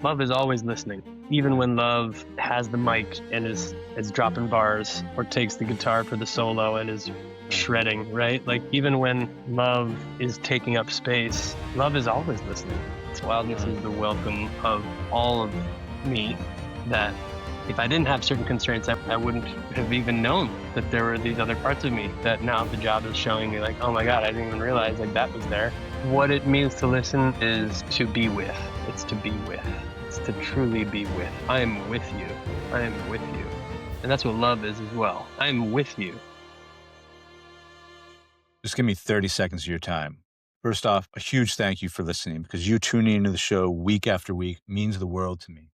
Love is always listening. Even when love has the mic and is dropping bars or takes the guitar for the solo and is shredding, right? Like even when love is taking up space, love is always listening. Its wildness is the welcome of all of me that if I didn't have certain constraints, I wouldn't have even known that there were these other parts of me that now the job is showing me like, oh my God, I didn't even realize like that was there. What it means to listen is to be with. It's to be with. It's to truly be with. I am with you. I am with you. And that's what love is as well. I am with you. Just give me 30 seconds of your time. First off, a huge thank you for listening because you tuning into the show week after week means the world to me.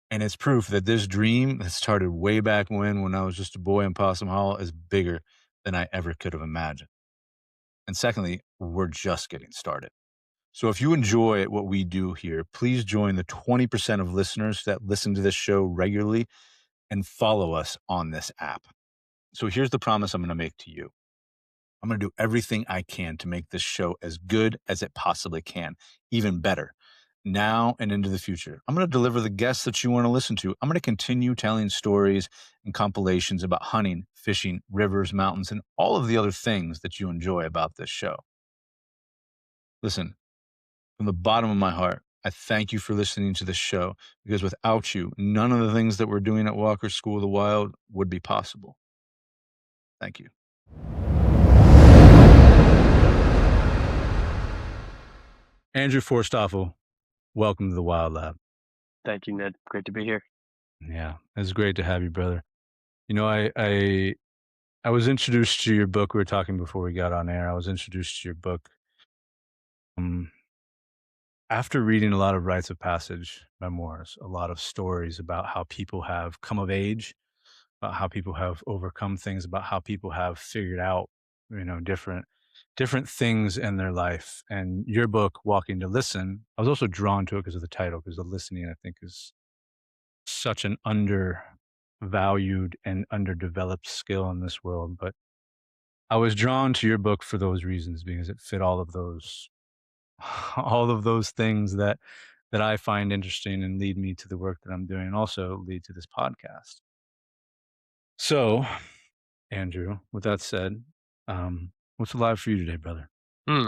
And it's proof that this dream that started way back when I was just a boy in Possum Hollow is bigger than I ever could have imagined. And secondly, we're just getting started. So if you enjoy what we do here, please join the 20% of listeners that listen to this show regularly and follow us on this app. So here's the promise I'm going to make to you. I'm going to do everything I can to make this show as good as it possibly can, even better, now and into the future. I'm going to deliver the guests that you want to listen to. I'm going to continue telling stories and compilations about hunting, fishing, rivers, mountains, and all of the other things that you enjoy about this show. Listen, from the bottom of my heart, I thank you for listening to this show because without you, none of the things that we're doing at Walker School of the Wild would be possible. Thank you. Andrew Forsthoefel, welcome to the Wild Lab. Thank you, Ned. Great to be here. Yeah, it's great to have you, brother. You know, I was introduced to your book. We were talking before we got on air. I was introduced to your book um, after reading a lot of rites of passage memoirs, a lot of stories about how people have come of age, about how people have overcome things, about how people have figured out, different things in their life. And your book, Walking to Listen, I was also drawn to it because of the title, because the listening, I think, is such an undervalued and underdeveloped skill in this world. But I was drawn to your book for those reasons because it fit all of those all of those things that I find interesting and lead me to the work that I'm doing and also lead to this podcast. So, Andrew, with that said, what's alive for you today, brother? Hmm.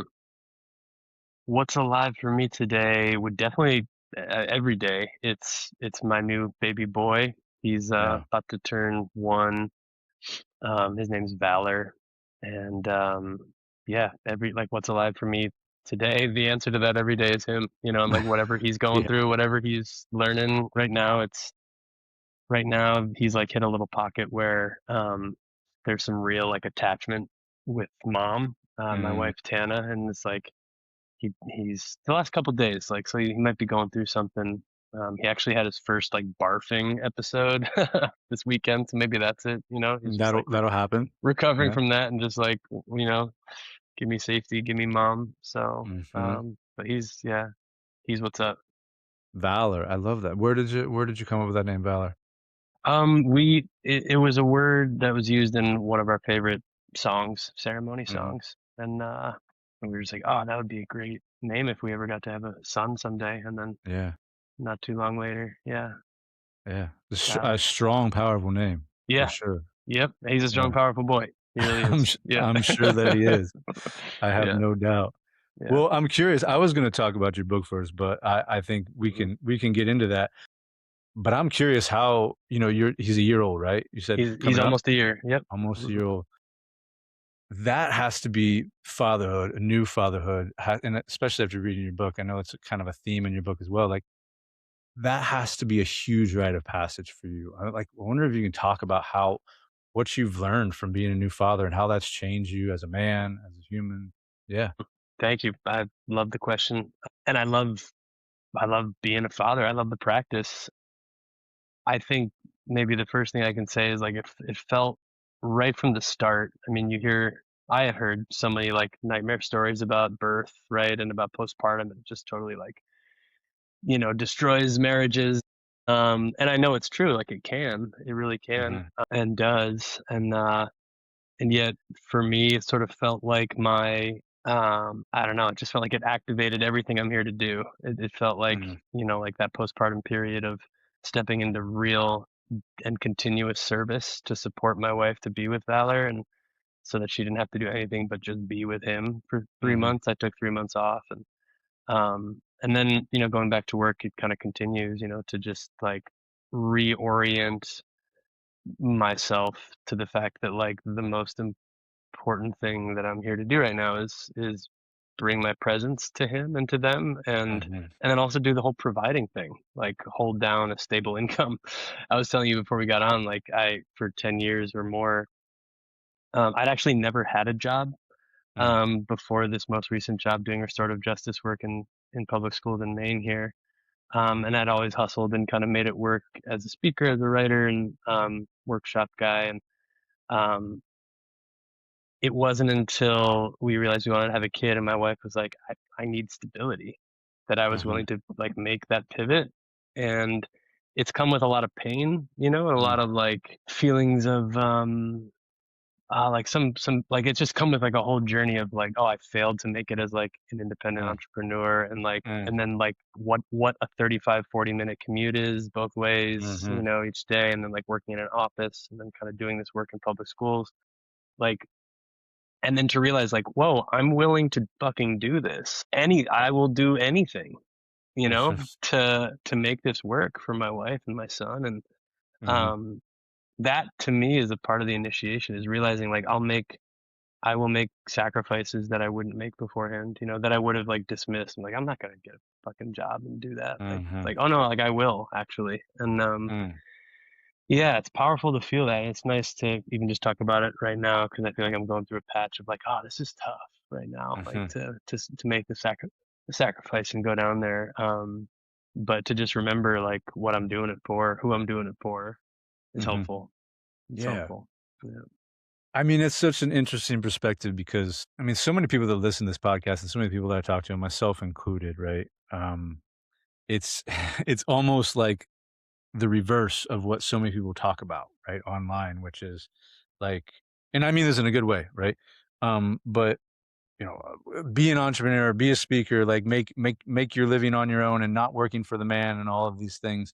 What's alive for me today would definitely every day. It's my new baby boy. He's Yeah. about to turn 1. His name's Valor, and yeah, every like what's alive for me today. The answer to that every day is him. You know, and like whatever he's going Yeah. through, whatever he's learning right now, it's right now he's like hit a little pocket where there's some real like attachment with mom, my Mm, wife Tana, and it's like he's the last couple days like so he might be going through something. He actually had his first like barfing episode this weekend, so maybe that's it. You know, he's just like that'll happen. recovering Yeah. from that and just like give me safety, give me mom. So Hmm. but he's what's up. Valor. I love that. Where did you come up with that name, Valor? It was a word that was used in one of our favorite songs, ceremony Hmm. songs, and we were just like, oh, that would be a great name if we ever got to have a son someday. And then Yeah. not too long later, yeah, Yeah. A Valor. strong, powerful name for Yeah, sure. yep, he's a strong Yeah. powerful boy. He really is. Yeah. I'm sure that he is. I have Yeah, no doubt. yeah. Well, I'm curious. I was going to talk about your book first, but I think we Mhm. can get into that. But I'm curious how, he's a year old, right? You said He's coming up almost a year. Yep. almost a Mhm. year old. That has to be fatherhood, a new fatherhood, and especially after reading your book. I know it's a kind of a theme in your book as well. Like that has to be a huge rite of passage for you. I wonder if you can talk about how what you've learned from being a new father and how that's changed you as a man, as a human. Yeah. Thank you. I love the question, and I love being a father. I love the practice. I think maybe the first thing I can say is like it felt right from the start. I mean, I have heard so many like nightmare stories about birth, right, and about postpartum, and it just totally like destroys marriages. And I know it's true. Like it really can, Hmm. and does, and yet for me, it sort of felt like my I don't know, it just felt like it activated everything I'm here to do. It felt like, Mhm, like that postpartum period of stepping into real and continuous service to support my wife to be with Valor, and so that she didn't have to do anything but just be with him for 3 mhm, months. I took 3 months off, and then, going back to work, it kinda continues, to just, like, reorient myself to the fact that, like, the most important thing that I'm here to do right now is bring my presence to him and to them, mhm, and then also do the whole providing thing, like hold down a stable income. I was telling you before we got on, like I for 10 years or more, I'd actually never had a job mm, before this most recent job doing restorative justice work in public schools in Maine here. And I'd always hustled and kind of made it work as a speaker, as a writer, and workshop guy. And um, it wasn't until we realized we wanted to have a kid and my wife was like, I need stability, that I was mhm, willing to like make that pivot. And it's come with a lot of pain, and a mm, lot of like feelings of like some like it's just come with like a whole journey of like, oh, I failed to make it as like an independent mm, entrepreneur, and like mm, and then like what a 35-40 minute commute is both ways, mhm, each day, and then like working in an office and then kind of doing this work in public schools. Like, and then to realize like, whoa, I'm willing to fucking do this. I will do anything, mhm, to make this work for my wife and my son. And mhm, um that to me is a part of the initiation, is realizing like I will make sacrifices that I wouldn't make beforehand, that I would have like dismissed. I'm like, I'm not gonna get a fucking job and do that. Like it's mhm, like, oh no, like I will actually. And mm, yeah, it's powerful to feel that. It's nice to even just talk about it right now because I feel like I'm going through a patch of like, oh, this is tough right now. Like mhm, to make the sacrifice and go down there. But to just remember like what I'm doing it for, who I'm doing it for, is mhm. helpful. It's Yeah. helpful. Yeah. I mean, it's such an interesting perspective because, I mean, so many people that listen to this podcast and so many people that I talk to, myself included, right? It's it's almost like the reverse of what so many people talk about, right, online, which is like, and I mean this in a good way, right? But be an entrepreneur, be a speaker, like make your living on your own and not working for the man and all of these things.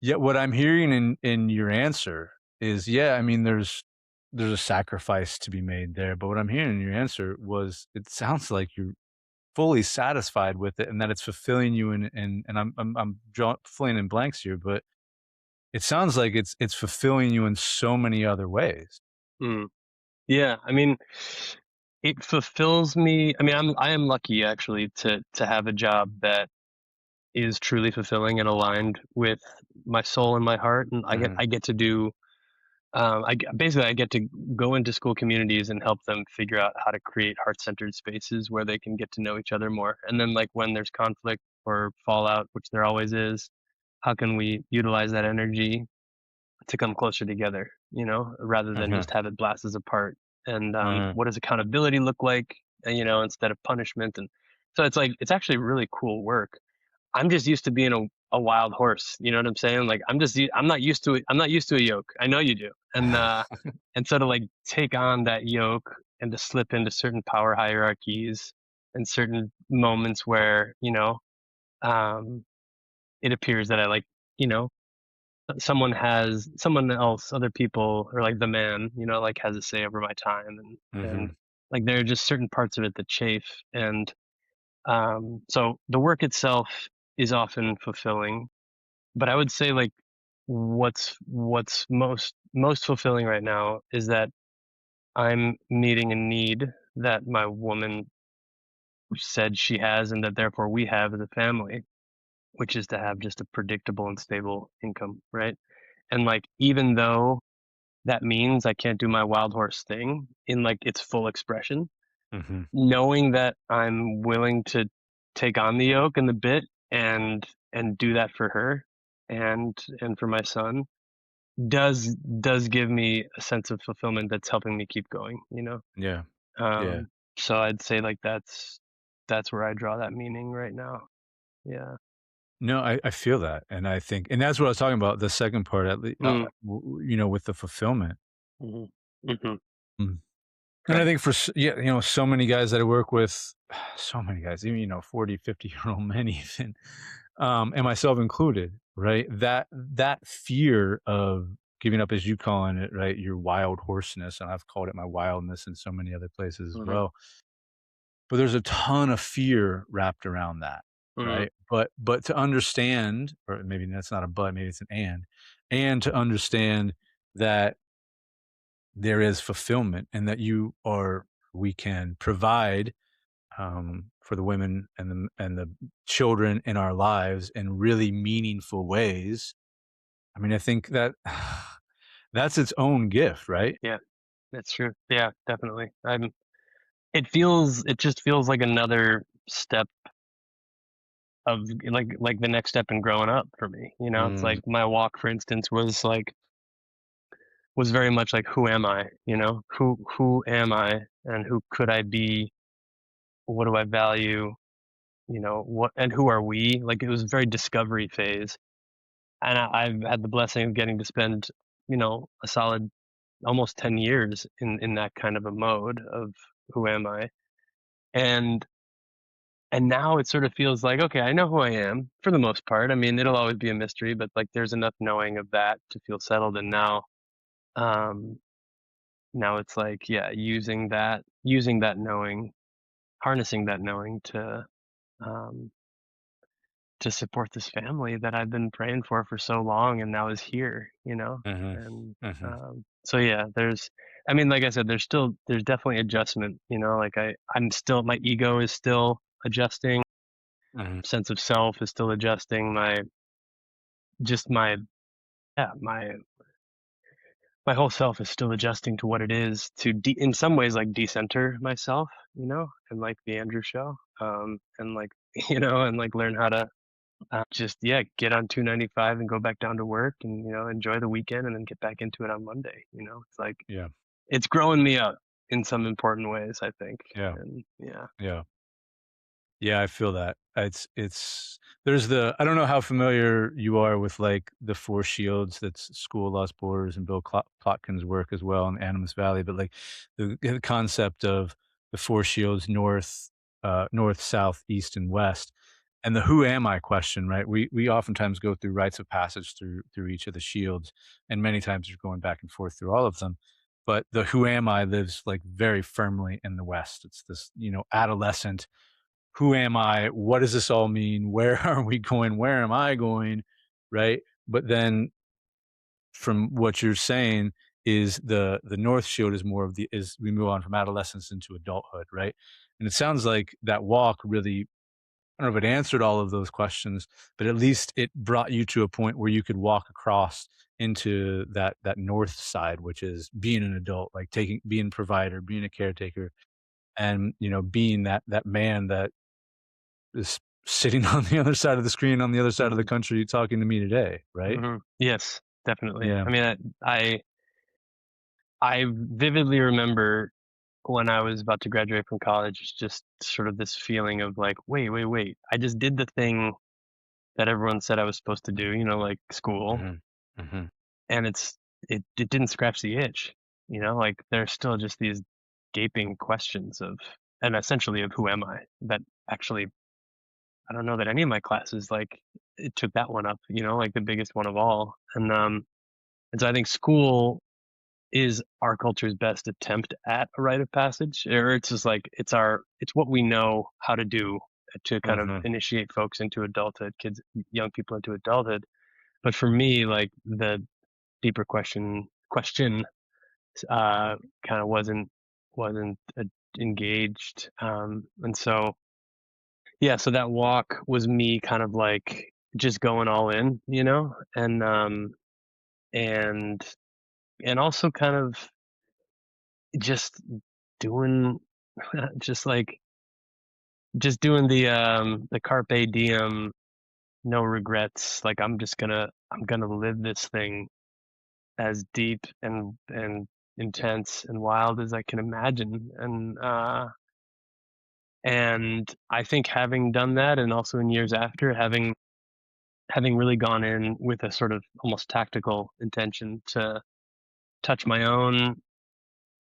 Yet what I'm hearing in your answer is, yeah, I mean, there's a sacrifice to be made there, but what I'm hearing in your answer was it sounds like you're fully satisfied with it and that it's fulfilling you and I'm filling in blanks here, but it sounds like it's fulfilling you in so many other ways. Mm. Yeah. I mean, it fulfills me. I mean, I am lucky actually to have a job that is truly fulfilling and aligned with my soul and my heart, and Mhm, I get to do basically I get to go into school communities and help them figure out how to create heart-centered spaces where they can get to know each other more. And then like when there's conflict or fallout, which there always is, how can we utilize that energy to come closer together, rather than mhm, just have it blast us apart. And mhm, what does accountability look like, instead of punishment? And so it's like, it's actually really cool work. I'm just used to being a wild horse. You know what I'm saying? Like I'm not used to it. I'm not used to a yoke. I know you do. And so to like take on that yoke and to slip into certain power hierarchies and certain moments where, um, it appears that I like, you know, someone else, other people, or like the man, like has a say over my time, and mhm, like there are just certain parts of it that chafe. And so the work itself is often fulfilling, but I would say like what's most fulfilling right now is that I'm meeting a need that my woman said she has and that therefore we have as a family, which is to have just a predictable and stable income, right? And like even though that means I can't do my wild horse thing in like its full expression, mhm. knowing that I'm willing to take on the yoke and the bit and do that for her and for my son does give me a sense of fulfillment that's helping me keep going. Yeah, yeah. Um, so I'd say like that's where I draw that meaning right now. Yeah. No, I feel that, and I think and that's what I was talking about, the second part, at lea Mm. with the fulfillment. Mhm. Mhm. Mm. And I think for so many guys that I work with, so many guys, even 40, 50-year-old men even, and myself included, right? That fear of giving up, as you calling it, right? Your wild horseness, and I've called it my wildness in so many other places as Mhm. well. But there's a ton of fear wrapped around that, Mhm. right? But to understand, or maybe that's not a but, maybe it's an and to understand that there is fulfillment and that we can provide for the women and the children in our lives in really meaningful ways. I mean, I think that that's its own gift, right? Yeah, that's true. Yeah, definitely. It just feels like another step of like the next step in growing up for me. It's Mm, like my walk, for instance, was very much like, who am I? Who am I, and who could I be? What do I value? What and who are we? Like, it was a very discovery phase, and I've had the blessing of getting to spend a solid almost 10 years in that kind of a mode of who am I, and now it sort of feels like, okay, I know who I am for the most part. I mean, it'll always be a mystery, but like there's enough knowing of that to feel settled. And um, now it's like, yeah, using that knowing, harnessing that knowing um, to support this family that I've been praying for so long, and now is here. mhm, And mhm, so yeah, I mean, like I said, there's definitely adjustment. Like I'm still, my ego is still adjusting, mhm, sense of self is still adjusting, just my yeah my whole self is still adjusting to what it is to in some ways like decenter myself, and like the Andrew show, and like and like learn how to just get on 295 and go back down to work, and enjoy the weekend and then get back into it on Monday. It's like yeah, it's growing me up in some important ways, I think. yeah, And yeah. yeah. Yeah, I feel that. It's there's I don't know how familiar you are with like the Four Shields. That's School of Lost Borders and Bill Plotkin's work as well in Animas Valley. But like the concept of the Four Shields, north, south, east, and west, and the who am I question, right? We oftentimes go through rites of passage through each of the shields, and many times you're going back and forth through all of them. But the who am I lives like very firmly in the west. It's this adolescent, who am I? What does this all mean? Where are we going? Where am I going? Right. But then from what you're saying is the North Shield is more of is we move on from adolescence into adulthood. Right. And it sounds like that walk really, I don't know if it answered all of those questions, but at least it brought you to a point where you could walk across into that north side, which is being an adult, like being a provider, being a caretaker, and being that man that is sitting on the other side of the screen, on the other side of the Hmm. country talking to me today, right? Yes, definitely. Yeah. I mean, I vividly remember when I was about to graduate from college, it's just sort of this feeling of like, wait, wait, wait. I just did the thing that everyone said I was supposed to do, like school, Mhm. Mhm. and it didn't scratch the itch. Like there's still just these gaping questions and essentially of who am I, that actually I don't know that any of my classes like it took that one up, like the biggest one of all. And so I think school is our culture's best attempt at a rite of passage, or it's just like it's what we know how to do to kind of Mhm. initiate folks into adulthood, kids, young people into adulthood. But for me, like the deeper question uh kind of wasn't engaged. And so yeah, so that walk was me kind of like just going all in, and also kind of just doing just like just doing the carpe diem, no regrets. Like I'm gonna live this thing as deep and intense and wild as I can imagine. And I think having done that, and also in years after, having really gone in with a sort of almost tactical intention to touch my own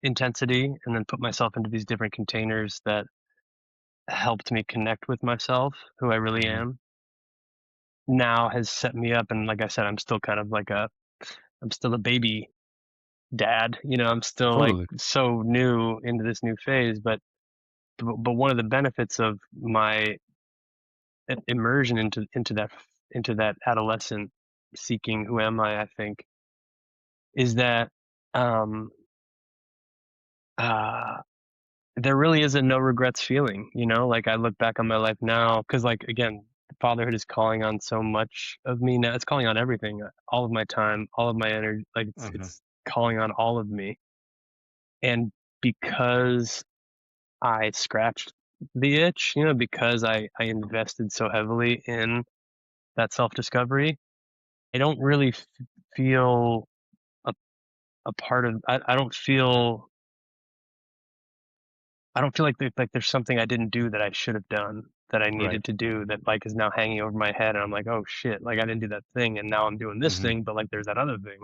intensity and then put myself into these different containers that helped me connect with myself, who I really Mhm. am, now has set me up. And like I said, I'm still a baby dad, I'm still like Totally. so new into this new phase, but one of the benefits of my immersion into that adolescent seeking who am I think is that um uh there really is a no regrets feeling, like I look back on my life now because like again, fatherhood is calling on so much of me now. It's calling on everything, all of my time, all of my energy, like Mhm. it's calling on all of me. And because I scratched the itch, because I invested so heavily in that self discovery, I don't really feel a, a part of. I don't feel like there's something I didn't do that I should have done that I Right. needed to do that like is now hanging over my head, and I'm like, oh shit, like I didn't do that thing, and now I'm doing this Mhm. thing, but like there's that other thing.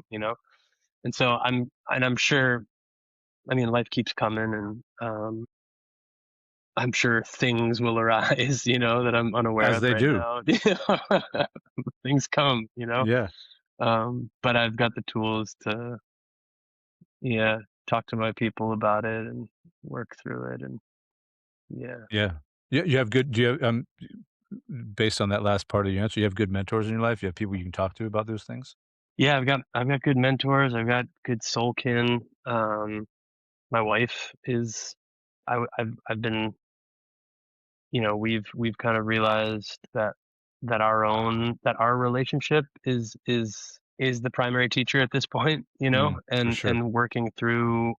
And so I'm sure. I mean, life keeps coming, and I'm sure things will arise, that I'm unaware As of they right do. now. Things come. Yeah. But I've got the tools to, yeah, talk to my people about it and work through it. And yeah, Yeah. You have good do you have, based on that last part of your answer, you have good mentors in your life? You have people you can talk to about those things? yeah, I've got good mentors. I've got good soul kin. My wife is, I've been, we've kind of realized that our relationship is the primary teacher at this point, For and sure. working through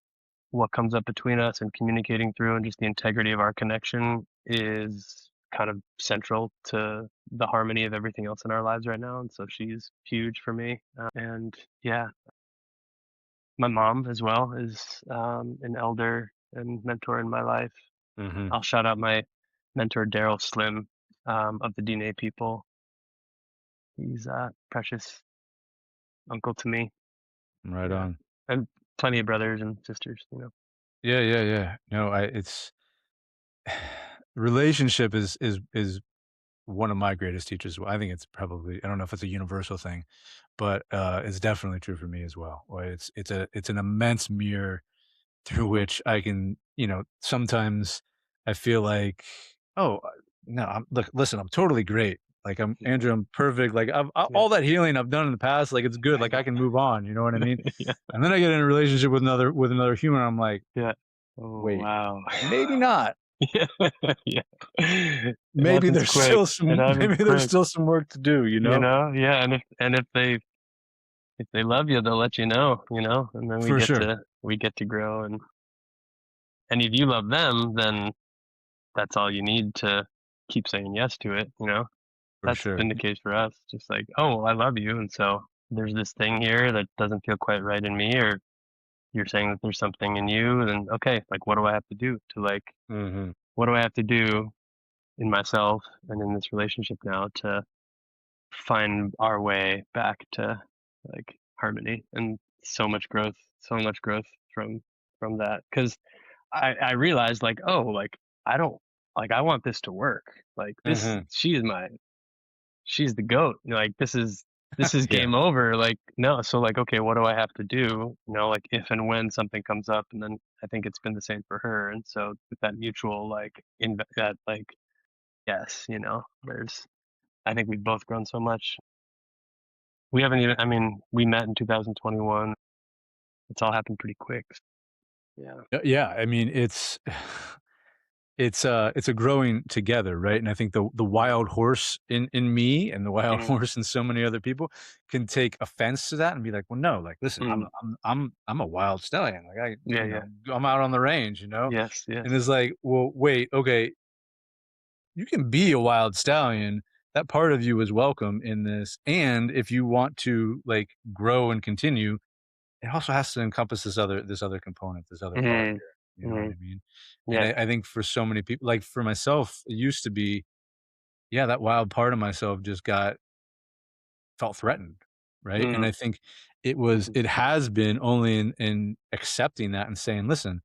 what comes up between us and communicating through and just the integrity of our connection is kind of central to the harmony of everything else in our lives right now. And so she's huge for me. And yeah, my mom as well is an elder and mentor in my life. Mhm. I'll shout out my mentor, Daryl Slim, of the DNA people. He's a precious uncle to me. Right Yeah. on. And plenty of brothers and sisters. Yeah, yeah, yeah. No, I it's relationship is one of my greatest teachers. Well, I think it's probably I don't know if it's a universal thing, but, it's definitely true for me as well. Where it's an immense mirror through Hmm. which I can, sometimes I feel like, "Oh, no, look, listen, I'm totally great. Like, I'm Yeah. Andrew, I'm perfect. Like, Yeah. all that healing I've done in the past, like, it's good. I Like, I know. can move on." You know what I mean? Yeah. And then I get in a relationship with another human. I'm like, Yeah. Oh, "Wait, wow. maybe not. Yeah. Yeah. It Maybe happens there's quick. still It some happens maybe there's quick. still some work to do." You know? Yeah. And if they love you, they'll let you know, and then we For get sure, to we get to grow. And if you love them, then that's all you need to keep saying yes to it. for That's sure. been the case for us. Just like, oh, well, I love you, and so there's this thing here that doesn't feel quite right in me, or you're saying that there's something in you, then okay, like what do I have to do to like Mhm. what do I have to do in myself and in this relationship now to find our way back to like harmony and so much growth from that because I realized like oh like I don't like I want this to work like this Mhm. she's the goat. Like this is Yeah. game over. Like no, so like okay, what do I have to do? Like if and when something comes up, and then I think it's been the same for her. And so with that mutual like in that like yes, there's I think we've both grown so much. We haven't even. I mean, we met in 2021. It's all happened pretty quick. Yeah. Yeah, I mean, it's a growing together, right? And I think the Yeah. wild horse in me and the wild Mm, horse in so many other people can take offense to that and be like, "Well, no, like, listen, mm, I'm a wild stallion. Like, yeah. Yeah. I'm out on the range, you know?" Yes. And Yes. it's like, "Well, wait, okay, you can be a wild stallion. That part of you is welcome in this. And if you want to, like, grow and continue, it also has to encompass this other component, this other part Mm, here." You know what mm, I mean? And yeah. I think for so many people, like for myself, it used to be, yeah, that wild part of myself just felt threatened. right? And Mm, I think mhm. it has been only in accepting that and saying, listen,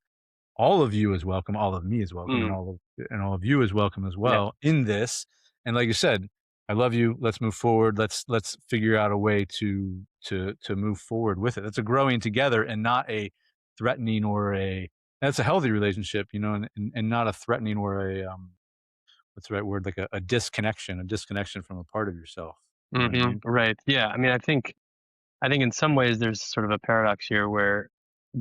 all of you is welcome, all of me is welcome, Mm, and all of you is welcome as yeah. well in this. And like you said, I love you. Let's move forward. Let's figure out a way to move forward with it. It's a growing together and not a threatening or a that's a healthy relationship, you know, and not a threatening or a what's the right word? Like a disconnection from a part of yourself. You know what I Mhm, mean? right. Yeah, I mean, I think in some ways there's sort of a paradox here where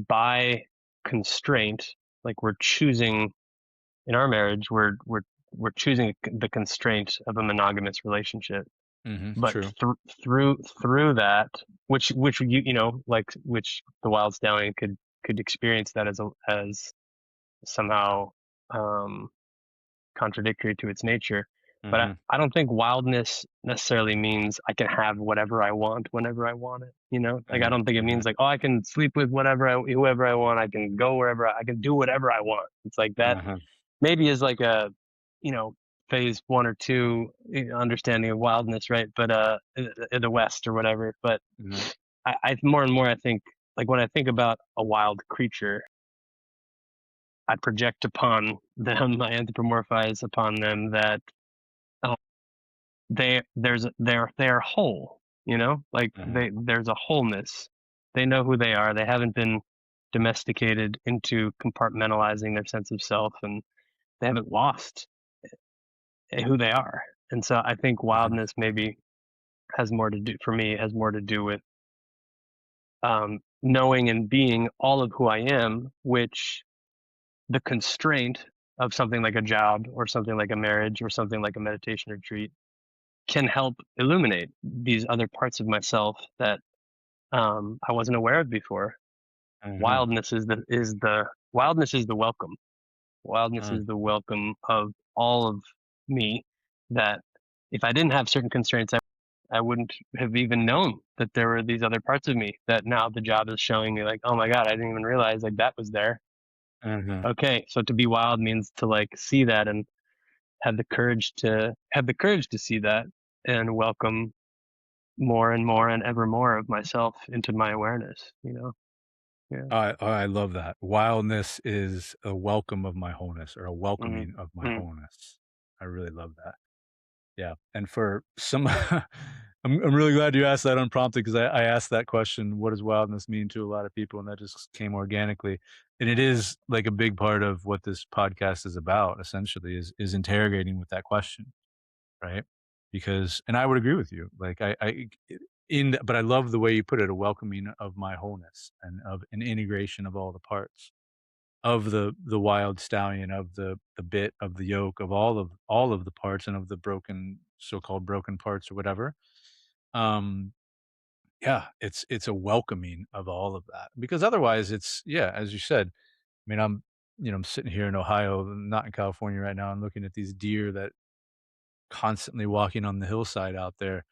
by constraint, like we're choosing in our marriage, we're choosing the constraint of a monogamous relationship. But True. through that, which you know, like which the wild stallion could experience that as somehow um contradictory to its nature. But hmm I don't think wildness necessarily means I can have whatever I want whenever I want it. You know, like I don't think it hmm means like, oh, I can sleep with whoever I want. I can go wherever I can do whatever I want. It's like that uh maybe is like a, you know, phase one or two understanding of wildness, right? But in the West or whatever. But I more and more I think like when I think about a wild creature, I project upon them, I anthropomorphize upon them that uh, they're whole, you know, like uh there's a wholeness. They know who they are. They haven't been domesticated into compartmentalizing their sense of self, and they haven't lost who they are. And so I think uh wildness maybe has more to do for me has more to do with knowing and being all of who I am, which the constraint of something like a job or something like a marriage or something like a meditation retreat can help illuminate these other parts of myself that I wasn't aware of before. uh Wildness is the welcome. Wildness uh is the welcome of all of me. That if I didn't have certain constraints, I wouldn't have even known that there were these other parts of me that now the job is showing me like, oh my god, I didn't even realize like that was there. uh Okay, so to be wild means to like see that and have the courage to see that and welcome more and more and ever more of myself into my awareness, you know? Yeah. I love that. Wildness is a welcome of my wholeness or a Mhm. welcoming of my Mm. wholeness. I really love that. Yeah, and for some I'm really glad you asked that unprompted because I asked that question, "What does wildness mean to a lot of people?" And that just came organically. And it is, like, a big part of what this podcast is about, essentially, is interrogating with that question, right? Because and I would agree with you, like, but I love the way you put it, a welcoming of my wholeness and of an integration of all the parts of the wild stallion, of the bit, of the yoke, of all of the parts and of the broken so-called broken parts or whatever. Um, yeah, it's a welcoming of all of that because otherwise it's yeah, as you said. I mean, I'm sitting here in Ohio, not in California right now. I'm looking at these deer that constantly walking on the hillside out there,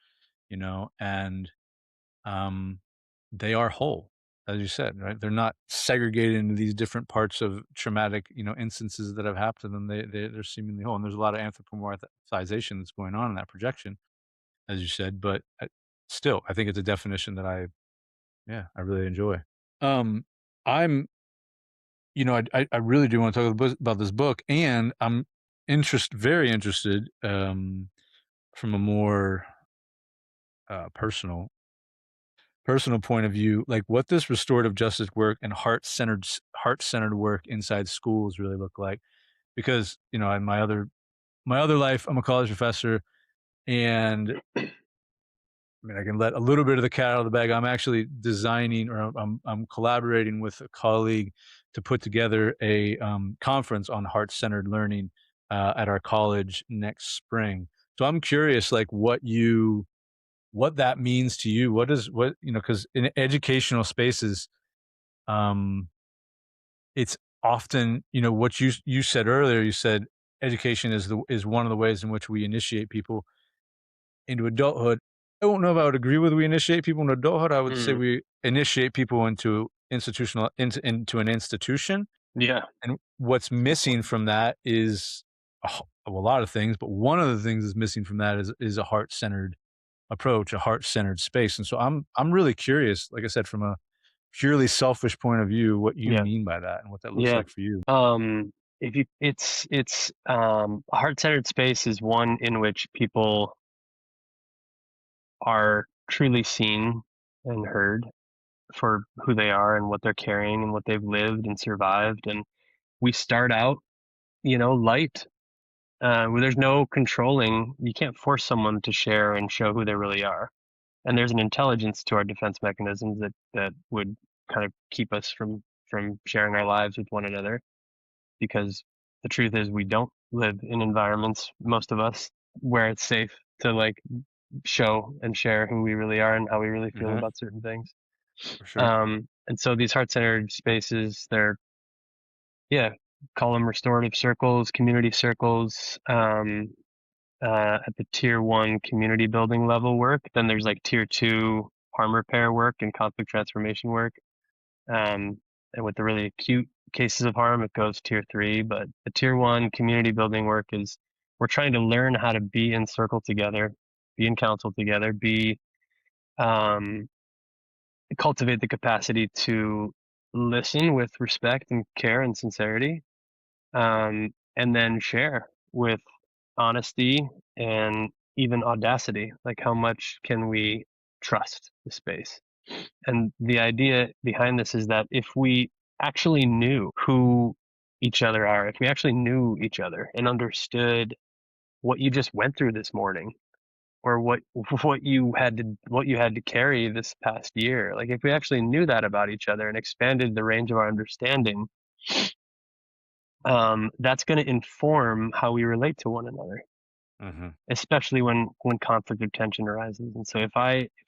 and um, they are whole, as you said, right? They're not segregated into these different parts of traumatic, instances that have happened to them. They're seemingly whole, and there's a lot of anthropomorphization that's going on in that projection, as you said. But still, I think it's a definition that I really enjoy. Um, I'm, I really do want to talk about this book, and I'm very interested, from a more personal point of view, like what does restorative justice work and heart-centered work inside schools really look like? Because, in my other life, I'm a college professor and I mean, I can let a little bit of the cat out of the bag. I'm actually designing or I'm collaborating with a colleague to put together a conference on heart-centered learning at our college next spring. So I'm curious, like what that means to you. Because in educational spaces, um, it's often, what you said earlier, you said education is one of the ways in which we initiate people into adulthood. I don't know if I would agree with we initiate people into adulthood. I would say Mm. we initiate people into an institution. Yeah. And what's missing from that is a lot of things, but one of the things that's missing from that is a heart centered. approach, a heart-centered space. And so I'm really curious, like I said, from a purely selfish point of view, what you Yeah. mean by that and what that looks Yeah. like for you. If you it's a heart-centered space is one in which people are truly seen and heard for who they are and what they're carrying and what they've lived and survived. And we start out, light, where there's no controlling. You can't force someone to share and show who they really are. And there's an intelligence to our defense mechanisms that would kind of keep us from sharing our lives with one another, because the truth is we don't live in environments, most of us, where it's safe to like show and share who we really are and how we really feel Mhm. about certain things. For sure. And so these heart-centered spaces, they're, yeah, call them restorative circles, community circles, at the tier one community building level work. Then there's like tier two harm repair work and conflict transformation work. And with the really acute cases of harm, it goes tier three. But the tier one community building work is we're trying to learn how to be in circle together, be in council together, be um, cultivate the capacity to listen with respect and care and sincerity, and then share with honesty and even audacity. Like, how much can we trust the space? And the idea behind this is that if we actually knew who each other are, if we actually knew each other and understood what you just went through this morning, or what you had to carry this past year, like if we actually knew that about each other and expanded the range of our understanding, that's going to inform how we relate to one another, Mhm. especially when conflict or tension arises. And so if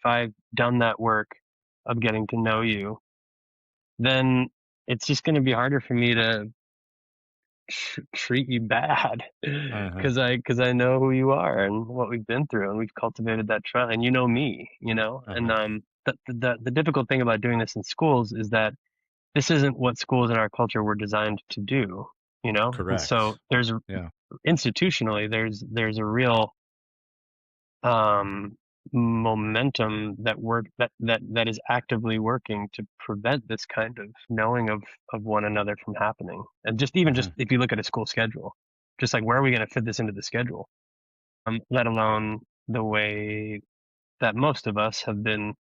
I've done that work of getting to know you, then it's just going to be harder for me to treat you bad Mhm. because I know who you are and what we've been through, and we've cultivated that trust, and you know me, and Mhm. the difficult thing about doing this in schools is that this isn't what schools in our culture were designed to do, and so Correct. there's Yeah. institutionally there's a real um, momentum that is actively working to prevent this kind of knowing of one another from happening. And just Mhm. if you look at a school schedule, just like where are we going to fit this into the schedule? Let alone the way that most of us have been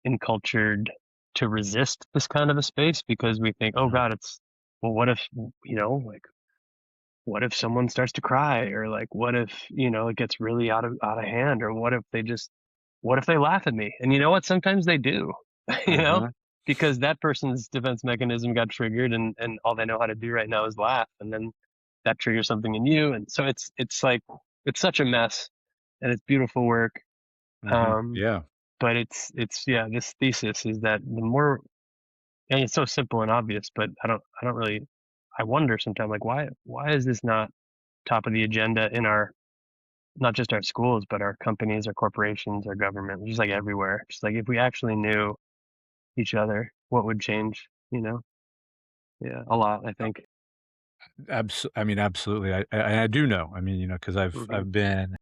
encultured to resist this kind of a space, because we think, oh Mhm. God, it's, well, what if, like, what if someone starts to cry, or like what if it gets really out of hand, or what if they laugh at me? And you know what, sometimes they do. you know Mhm. because that person's defense mechanism got triggered, and all they know how to do right now is laugh, and then that triggers something in you, and so it's like it's such a mess, and it's beautiful work. Mhm. um Yeah. but it's yeah, this thesis is that the more, and it's so simple and obvious, but I don't really, I wonder sometimes, like, why is this not top of the agenda in our, not just our schools, but our companies, our corporations, our government, just like everywhere. Just like if we actually knew each other, what would change? Yeah, a lot, I think. I mean, absolutely. I do know. I mean, because Hmm. I've been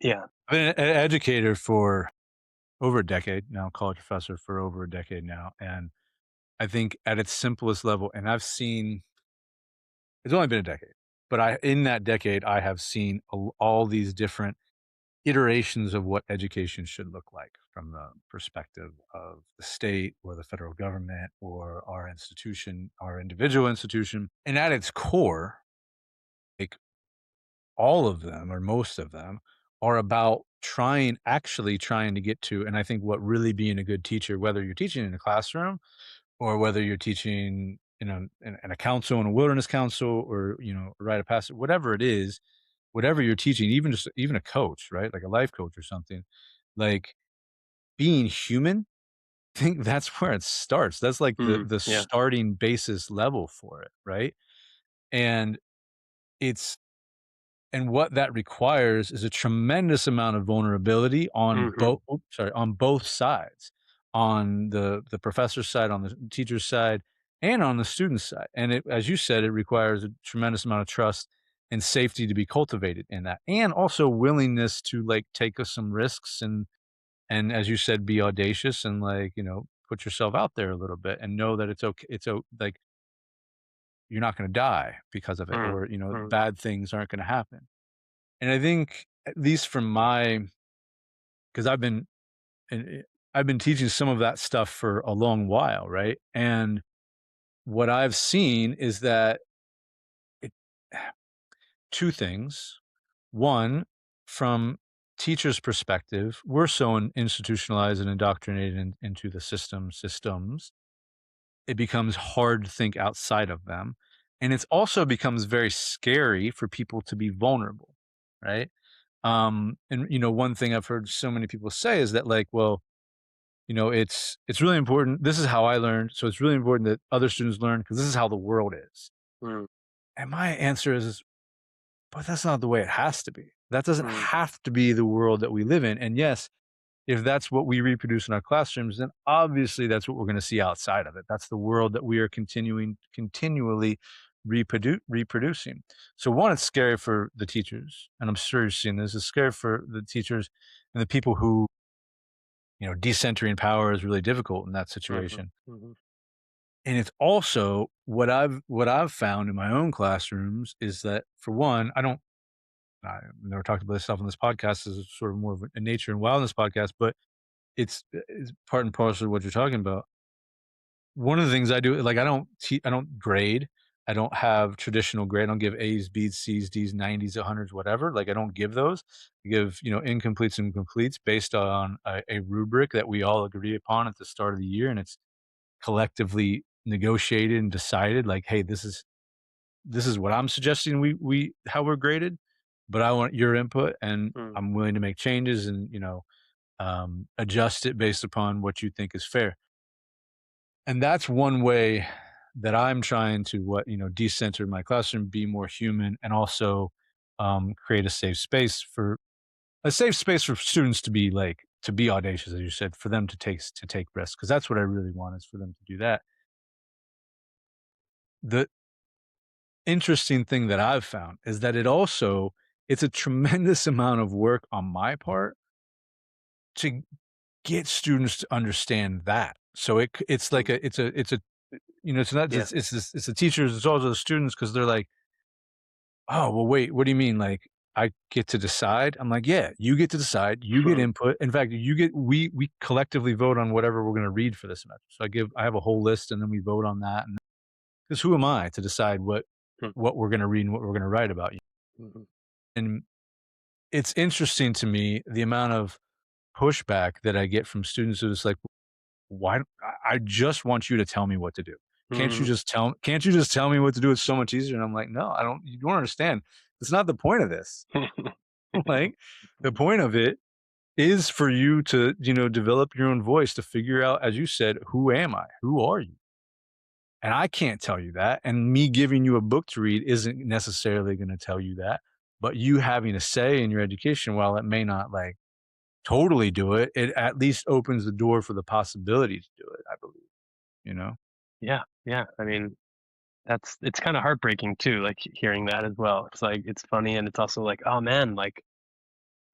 Yeah. an educator for over a decade now, college professor for over a decade now, and I think at its simplest level, and I've seen it's only been a decade, but I in that decade I have seen all these different iterations of what education should look like from the perspective of the state or the federal government or our institution, our individual institution. And at its core, like all of them or most of them are about actually trying to get to, and I think what really being a good teacher, whether you're teaching in a classroom or whether you're teaching in a council, in a wilderness council, or, a rite of passage, whatever it is, whatever you're teaching, even a coach, right? Like a life coach or something, like being human, I think that's where it starts. That's like the Yeah. starting basis level for it, right? And it's and what that requires is a tremendous amount of vulnerability on Hmm. on both sides, on the professor's side, on the teacher's side, and on the student's side. And as you said, it requires a tremendous amount of trust and safety to be cultivated in that, and also willingness to like take some risks and And as you said, be audacious and like, put yourself out there a little bit and know that it's okay. Like you're not going to die because of it, Mm, or, mm, bad things aren't going to happen. And I think, at least from my, because and I've been teaching some of that stuff for a long while, right? And what I've seen is that it, two things. One, from teachers' perspective, we're so institutionalized and indoctrinated into the systems, it becomes hard to think outside of them. And it's also becomes very scary for people to be vulnerable, right? And one thing I've heard so many people say is that, like, well, it's really important. This is how I learned, so it's really important that other students learn because this is how the world is. mm, And my answer is, but that's not the way it has to be. That doesn't mm, have to be the world that we live in. And yes, if that's what we reproduce in our classrooms, then obviously that's what we're going to see outside of it. That's the world that we are continually reproducing. So one, it's scary for the teachers, and I'm sure you've seen this. It's scary for the teachers and the people who, decentering power is really difficult in that mhm, situation. mhm, And it's also what I've found in my own classrooms is that, for one, I've never talked about this stuff on this podcast. This is sort of more of a nature and wildness podcast, but it's part and parcel of what you're talking about. One of the things I do, like, I don't grade. I don't have traditional grade. I don't give A's, B's, C's, D's, 90s, 100s, whatever. Like, I don't give those. I give, incompletes and completes based on a rubric that we all agree upon at the start of the year, and it's collectively negotiated and decided. Like, hey, this is what I'm suggesting we how we're graded, but I want your input, and mm. I'm willing to make changes and adjust it based upon what you think is fair. And that's one way that I'm trying to, decenter my classroom, be more human, and also create a safe space for students to be, like, to be audacious, as you said, for them to take risks, because that's what I really want, is for them to do that. The interesting thing that I've found is that it's a tremendous amount of work on my part to get students to understand that. So it's like Mm. it's not Yeah. just it's the teachers, it's also the students, because they're like, "Oh, well, wait, what do you mean? Like, I get to decide?" I'm like, "Yeah, you get to decide. You get input. In fact, we collectively vote on whatever we're going to read for this semester." So I have a whole list, and then we vote on that. And because who am I to decide Mm, what we're going to read and what we're going to write about? mhm, And it's interesting to me the amount of pushback that I get from students who is like, "Why? I just want you to tell me what to do. mhm, Can't you just tell me what to do? It's so much easier." And I'm like, "No, I don't. You don't understand. It's not the point of this. Like, the point of it is for you to, develop your own voice, to figure out, as you said, who am I? Who are you? And I can't tell you that. And me giving you a book to read isn't necessarily going to tell you that. But you having a say in your education, while it may not, like, totally do it, it at least opens the door for the possibility to do it, I believe, you know?" Yeah, yeah. I mean, it's kind of heartbreaking too, like hearing that as well. It's like it's funny and it's also like, oh man, like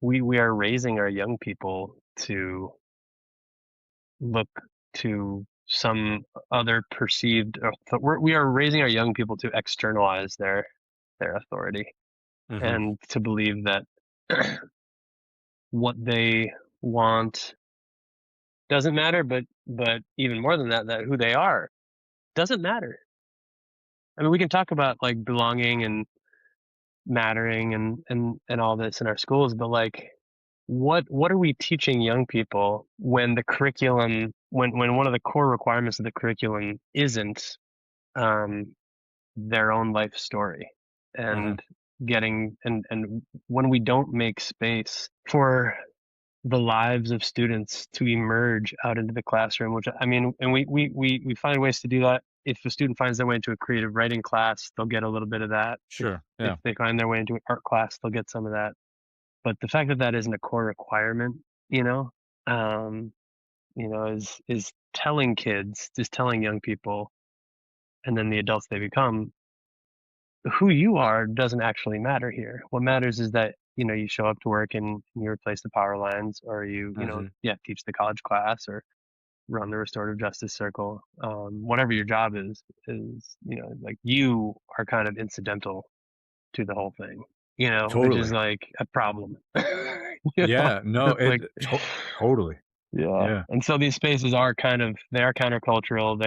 we are raising our young people to look to some other perceived we are raising our young people to externalize their authority Mhm. and to believe that what they want doesn't matter, but even more than that, that who they are doesn't matter. I mean, we can talk about like belonging and mattering and all this in our schools, but like what are we teaching young people when the curriculum when one of the core requirements of the curriculum isn't um their own life story Mhm. and getting and when we don't make space for the lives of students to emerge out into the classroom, which I mean, and we find ways to do that. If a student finds their way into a creative writing class, they'll get a little bit of that. Sure. If Yeah. they find their way into an art class, they'll get some of that. But the fact that that isn't a core requirement, you know, um, is telling kids, just telling young people, and then the adults they become, who you are doesn't actually matter here. What matters is that you show up to work and you replace the power lines, or Mhm. yeah, teach the college class or run the restorative justice circle. Whatever your job is, like you are kind of incidental to the whole thing, which is Totally. like a problem. Yeah, no, It's it like, totally. yeah. Yeah, And so these spaces are they are countercultural.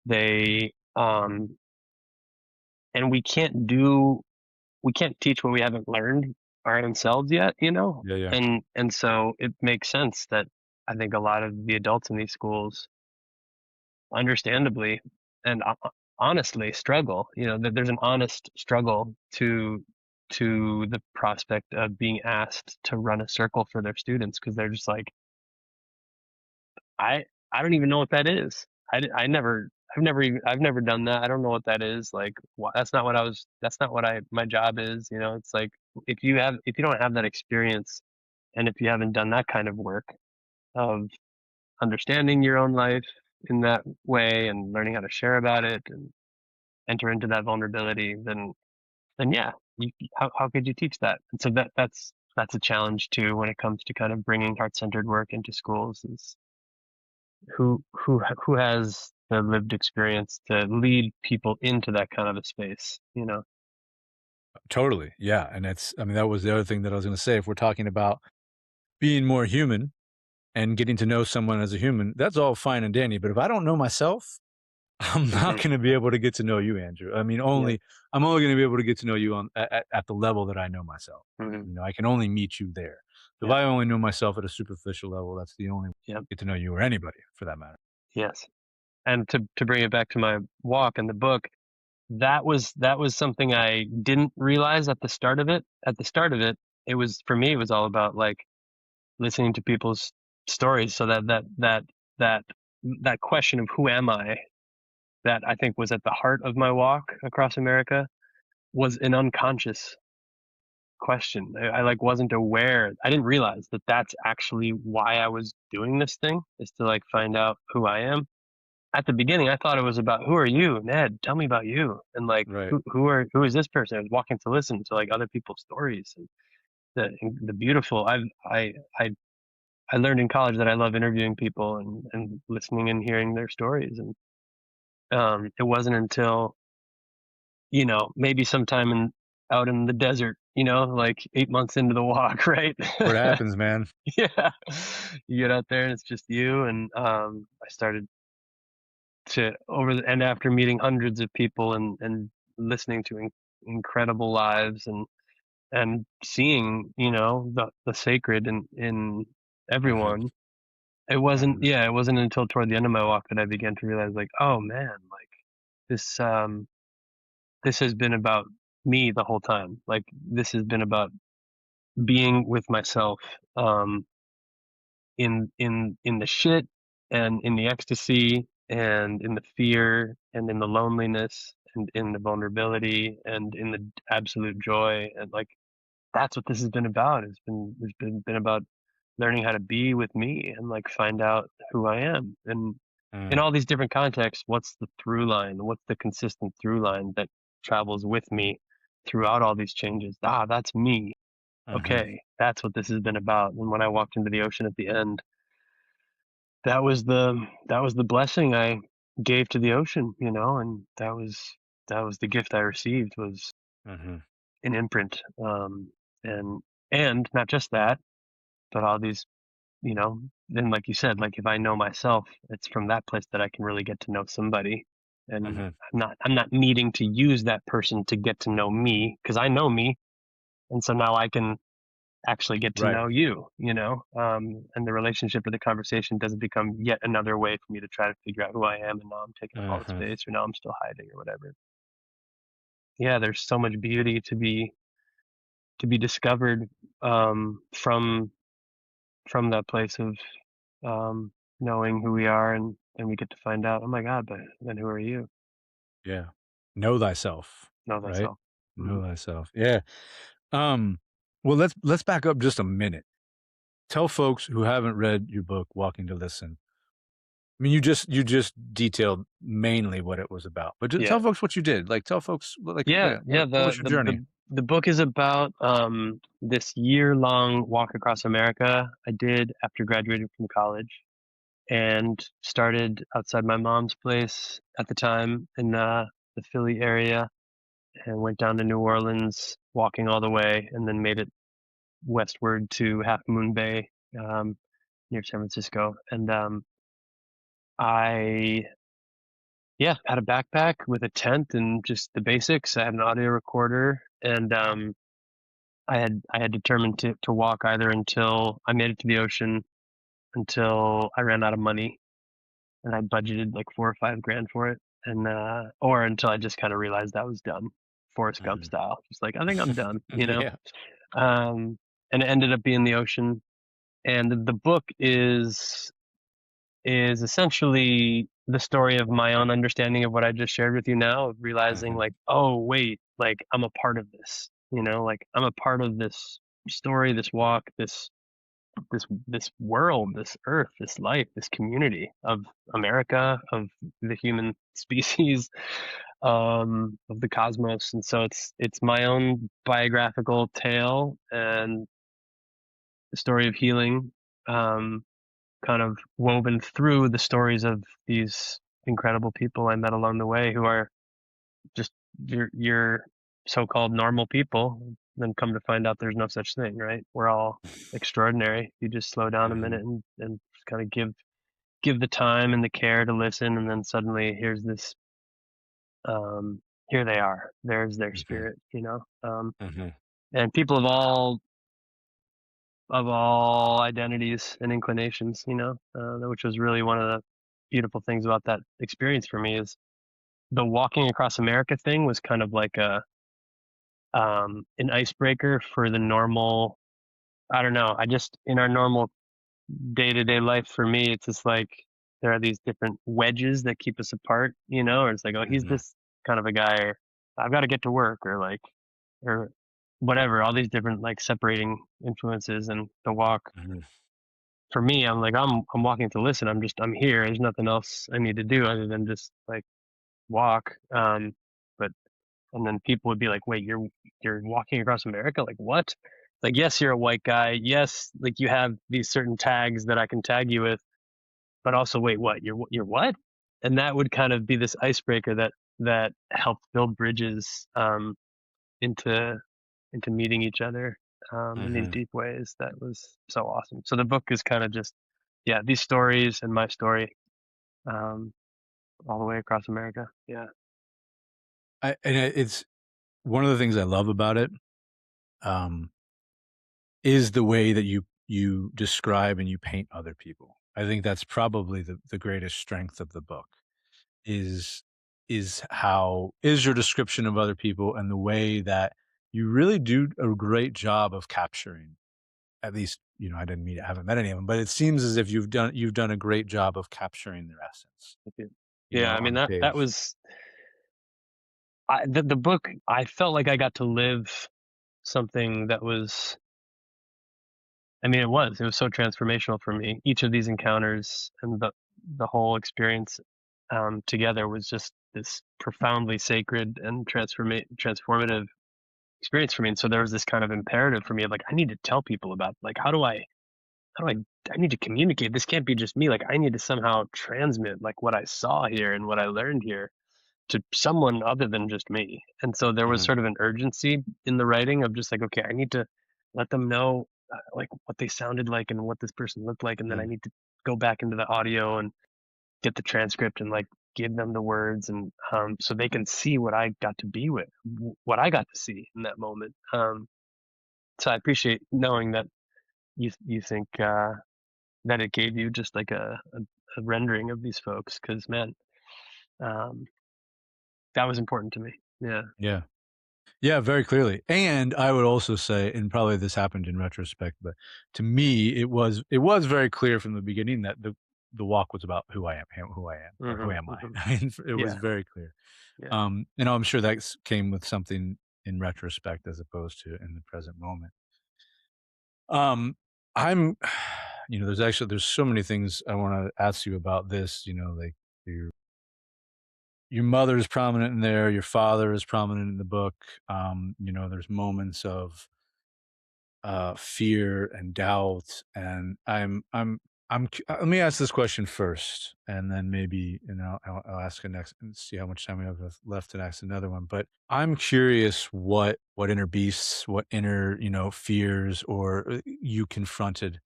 They, and we can't teach what we haven't learned our own selves yet, yeah, yeah, and so it makes sense that I think a lot of the adults in these schools, understandably and honestly, struggle. That there's an honest struggle to the prospect of being asked to run a circle for their students, because they're just like, I I don't even know what that is. I've never done that. I don't know what that is. Like, that's not what my job is. It's like, if you don't have that experience, and if you haven't done that kind of work of understanding your own life in that way and learning how to share about it and enter into that vulnerability, then yeah, how could you teach that? And so that's a challenge too when it comes to kind of bringing heart-centered work into schools, is who has the lived experience to lead people into that kind of a space. totally, yeah, and I mean, that was the other thing that I was gonna say. If we're talking about being more human and getting to know someone as a human, that's all fine and dandy, but if I don't know myself, I'm not Hmm. gonna be able to get to know you, Andrew. I mean, Yep. I'm only gonna be able to get to know you on at the level that I know myself. Hmm. I can only meet you there. If Yep. I only know myself at a superficial level, that's the only way Yep. I get to know you or anybody for that matter. Yes. And to bring it back to my walk and the book, that was something I didn't realize at the start of it. At the start of it, it was, for me, it was all about like listening to people's stories, so that that question of who am I, that I think was at the heart of my walk across America, was an unconscious question. I like wasn't aware. I didn't realize that that's actually why I was doing this thing, is to like find out who I am. At the beginning, I thought it was about, who are you, Ned? Tell me about you, and like Right. who is this person? I was walking to listen to like other people's stories, and the beautiful. I learned in college that I love interviewing people and listening and hearing their stories, and it wasn't until maybe sometime out in the desert, like 8 months into the walk, right? What happens, man. Yeah, you get out there and it's just you, and I started to and after meeting hundreds of people and listening to incredible lives, and seeing the sacred in Mhm, everyone. It wasn't until toward the end of my walk that I began to realize, like, oh man, like this this has been about me the whole time. Like, this has been about being with myself, um in the shit, and in the ecstasy, and in the fear, and in the loneliness, and in the vulnerability, and in the absolute joy, and like that's what this has been about. It's been about learning how to be with me and like find out who I am. And in mm, all these different contexts, what's the through line? What's the consistent through line that travels with me throughout all these changes? That's me. mhm, Okay, that's what this has been about. And when I walked into the ocean at the end, that was the blessing I gave to the ocean, and that was the gift I received, was mhm, an imprint, and not just that, but all these, then like you said, like if I know myself, it's from that place that I can really get to know somebody, and mhm. I'm not needing to use that person to get to know me, because I know me, and so now I can actually get to Right. know and the relationship or the conversation doesn't become yet another way for me to try to figure out who I am, and now I'm taking up all the Mhm, space, or now I'm still hiding, or whatever. Yeah, there's so much beauty to be discovered, from that place of, um, knowing who we are, and we get to find out, oh my God, but then who are you? yeah. Know thyself, Know right? thyself. Hmm. Know thyself. Yeah. Um, well, let's back up just a minute. Tell folks who haven't read your book, Walking to Listen. I mean, you just detailed mainly what it was about, but just Yeah. tell folks what you did. Like, tell folks, like, Yeah, what yeah. what was your journey? The book is about this year-long walk across America I did after graduating from college, and started outside my mom's place at the time in the Philly area, and went down to New Orleans, walking all the way, and then made it westward to Half Moon Bay, um, near San Francisco. And I, yeah, had a backpack with a tent and just the basics. I had an audio recorder, and I had determined to walk either until I made it to the ocean, until I ran out of money, and I budgeted like 4 or 5 grand for it, and or until I just kind of realized I was done, Forrest Gump Mhm. style, just like I think I'm done, you know. Yeah. Um, and it ended up being the ocean. And the book is essentially the story of my own understanding of what I just shared with you now, of realizing Mhm. like, oh wait, like I'm a part of this, you know, like I'm a part of this story, this walk, this world, this earth, this life, this community of America, of the human species, of the cosmos. And so it's my own biographical tale and the story of healing, um, kind of woven through the stories of these incredible people I met along the way, who are just your so-called normal people. Then come to find out there's no such thing, right? We're all extraordinary. You just slow down a Mhm. minute and just kind of give the time and the care to listen, and then suddenly here's this, here they are. There's their Mhm. spirit, you know. Mhm. And people of all identities and inclinations, you know, which was really one of the beautiful things about that experience for me, is the walking across America thing was kind of like a an icebreaker for the normal. I don't know. I just, in our normal day to day life, for me, it's just like there are these different wedges that keep us apart, you know. Or it's like, oh, he's Mhm. this kind of a guy, or I've got to get to work, or like, or whatever. All these different like separating influences, and the walk Mhm. for me, I'm like, I'm walking to listen. I'm here. There's nothing else I need to do other than just like walk. But and then people would be like, wait, you're walking across America? Like what? Like, yes, you're a white guy. Yes, like you have these certain tags that I can tag you with, but also, wait, what? You're what? And that would kind of be this icebreaker that helped build bridges, into meeting each other, in these Mhm. deep ways. That was so awesome. So the book is kind of just, yeah, these stories and my story, um, all the way across America. Yeah. It's one of the things I love about it, um, is the way that you describe and you paint other people. I think that's probably the greatest strength of the book is is your description of other people and the way that you really do a great job of capturing. At least, I haven't met any of them, but it seems as if you've done a great job of capturing their essence, Yeah. I mean, on that page. was, the book. I felt like I got to live something that was, I mean, it was so transformational for me. Each of these encounters and the whole experience, together, was just this profoundly sacred and transformative experience for me. And so there was this kind of imperative for me of like, I need to tell people about, like, how do I need to communicate. This can't be just me. Like, I need to somehow transmit like what I saw here and what I learned here to someone other than just me. And so there was Mhm. sort of an urgency in the writing of just like, okay, I need to let them know, like what they sounded like and what this person looked like, and then I Mhm. need to go back into the audio and get the transcript and like give them the words, and so they can see what I got to be with, what I got to see in that moment. So I appreciate knowing that you think, that it gave you just like a rendering of these folks, because man, um, that was important to me. Yeah. Yeah. Yeah, very clearly. And I would also say, and probably this happened in retrospect, but to me, it was very clear from the beginning that the walk was about who I am, or who Hmm. am I? Hmm. I mean, it was Yeah. very clear. Yeah. And I'm sure that came with something in retrospect as opposed to in the present moment. Um, I'm, there's so many things I want to ask you about this. Like your your mother is prominent in there, your father is prominent in the book. There's moments of fear and doubt, and let me ask this question first, and then maybe I'll ask a next and see how much time we have left and ask another one. But I'm curious what inner beasts, what inner fears, or you confronted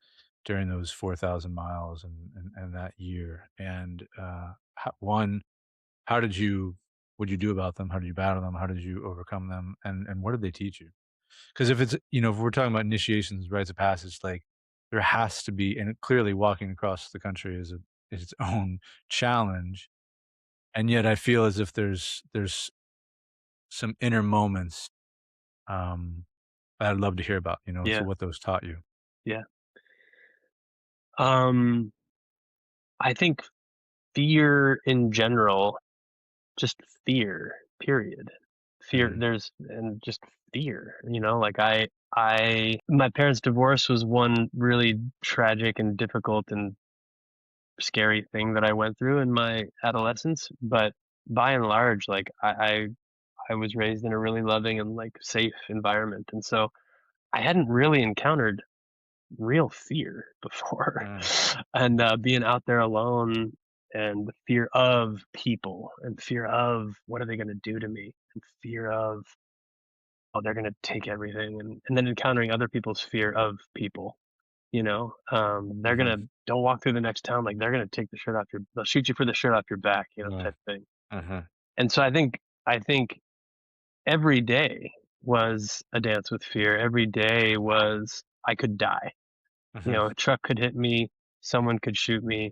during those 4,000 miles and that year, and one, how did you what did you do about them? How did you battle them? How did you overcome them? And what did they teach you? Because if we're talking about initiations, rites of passage, like there has to be, and clearly walking across the country is its own challenge. And yet I feel as if there's some inner moments um, that I'd love to hear about, so Yeah. what those taught you. Yeah. Um, I think fear in general, just fear, period. Fear, Hmm. and just fear, like my parents' divorce was one really tragic and difficult and scary thing that I went through in my adolescence. But by and large, like I was raised in a really loving and like safe environment. And so I hadn't really encountered real fear before. Mm, And being out there alone and the fear of people and fear of what are they going to do to me and fear of, oh, they're going to take everything. And then encountering other people's fear of people, they're mhm, going to, don't walk through the next town. Like they're going to take the shirt off they'll shoot you for the shirt off your back, yeah, type thing. uh-huh, And so I think every day was a dance with fear. Every day was, I could die. uh-huh, A truck could hit me, someone could shoot me,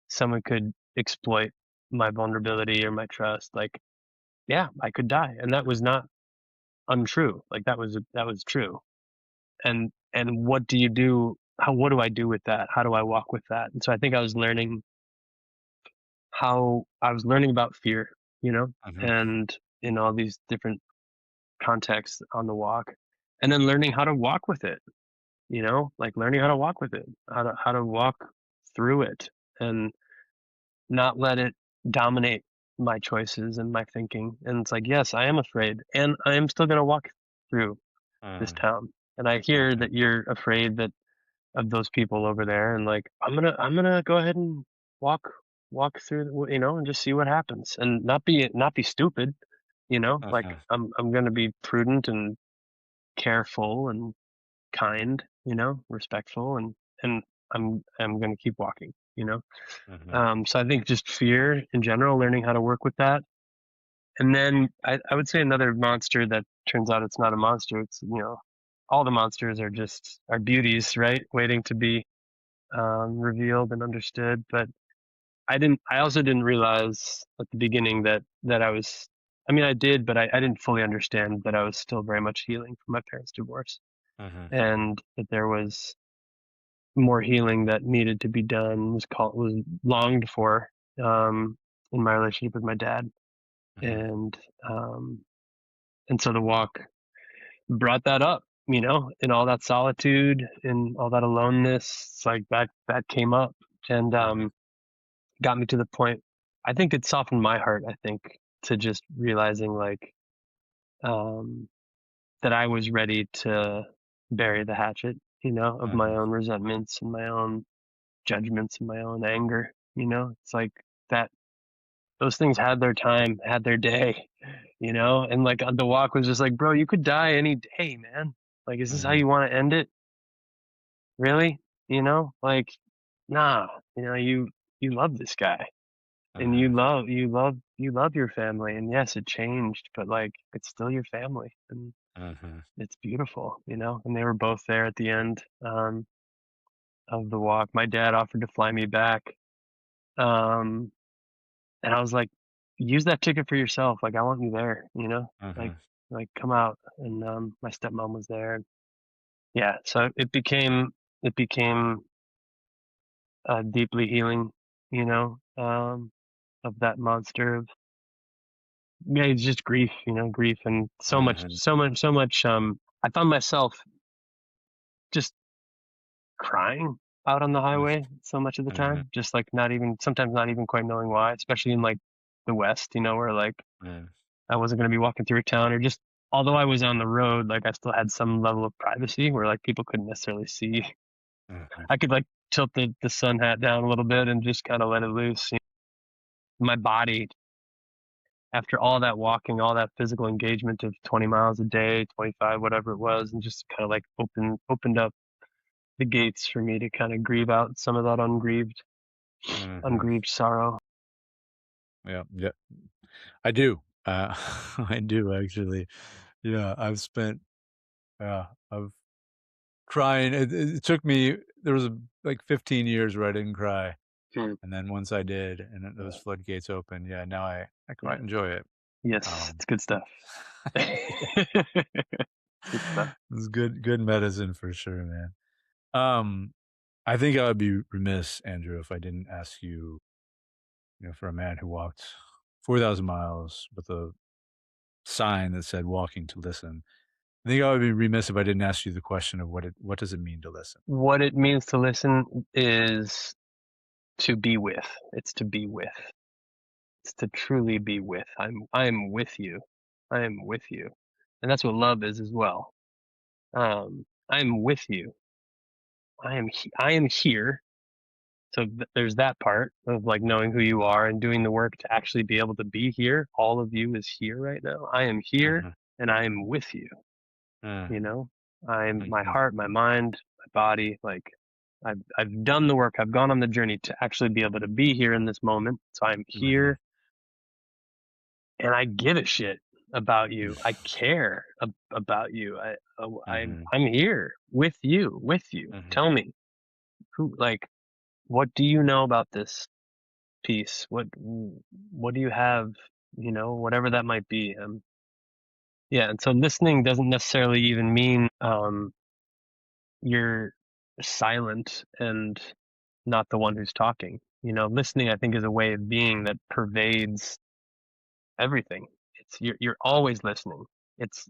someone could exploit my vulnerability or my trust. Like, yeah, I could die. And that was not untrue. Like that was true. And what do you do? What do I do with that? How do I walk with that? And so I think I was learning about fear, you know, uh-huh, and in all these different contexts on the walk, and then learning how to walk with it, like learning how to walk with it, how to walk through it and not let it dominate my choices and my thinking. And it's like, yes, I am afraid, and I am still going to walk through this uh, town. And I hear uh-huh, that you're afraid that of those people over there, and like I'm gonna go ahead and walk through, and just see what happens, and not be stupid, like uh-huh, I'm gonna be prudent and careful and kind, respectful, and I'm gonna keep walking, uh-huh, so I think just fear in general, learning how to work with that. And then I would say another monster that turns out it's not a monster. It's, all the monsters are beauties, right? Waiting to be revealed and understood. But I also didn't realize at the beginning that I was, I mean, I did, but I didn't fully understand that I was still very much healing from my parents' divorce, uh-huh, and that there was more healing that needed to be done, was longed for, um, in my relationship with my dad. uh-huh, And, um, and so the walk brought that up, in all that solitude and all that aloneness. It's like that came up, and uh-huh, got me to the point. I think it softened my heart, I think, to just realizing like, um, that I was ready to bury the hatchet, of my uh-huh, own resentments and my own judgments and my own anger. It's like that those things had their time, had their day, and like the walk was just like, bro, you could die any day, man. Like, is this how uh-huh, you want to end it? Really? Like, nah, you love this guy, and uh-huh, you love your family. And yes, it changed, but like, it's still your family, and uh-huh, it's beautiful, and they were both there at the end, of the walk. My dad offered to fly me back. Um, And I was like, use that ticket for yourself. Like, I want you there, like, uh-huh, come out. And, my stepmom was there. Yeah. So it became deeply healing, of that monster of, yeah, it's just grief, grief and so much, uh-huh, so much, so much. I found myself just crying out on the highway so much of the uh-huh, time, just like sometimes not even quite knowing why, especially in like the West, where like Mm, I wasn't going to be walking through a town, or just, although I was on the road, like I still had some level of privacy where like people couldn't necessarily see. mhm, I could like tilt the sun hat down a little bit and just kind of let it loose. My body, after all that walking, all that physical engagement of 20 miles a day, 25, whatever it was, and just kind of like opened up the gates for me to kind of grieve out some of that mhm. ungrieved sorrow. Yeah, yeah, I do. I do actually. Yeah, I've crying. It took me. There was like 15 years where I didn't cry, Hmm. and then once I did, and then those floodgates opened. Yeah, now I quite Yeah. enjoy it. Yes, Um, it's good stuff. yeah, Good stuff. it's good medicine for sure, man. Um, I think I would be remiss, Andrew, if I didn't ask you, for a man who walked 4,000 miles with a sign that said "walking to listen." I think I would be remiss if I didn't ask you the question of what does it mean to listen? What it means to listen is to be with. It's to be with. It's to truly be with. I am with you. I am with you. And that's what love is as well. I am with you. I am here. So there's that part of like knowing who you are and doing the work to actually be able to be here. All of you is here right now. I am here Mhm, and I am with you, mm, you know? I'm my mhm, heart, my mind, my body, like I've done the work. I've gone on the journey to actually be able to be here in this moment. So I'm mhm, here and I give a shit about you. I care about you. mhm, I'm here with you, with you. mhm, Tell me who, like, what do you know about this piece? What do you have? Whatever that might be. Yeah. And so listening doesn't necessarily even mean you're silent and not the one who's talking. Listening, I think, is a way of being that pervades everything. You're always listening. It's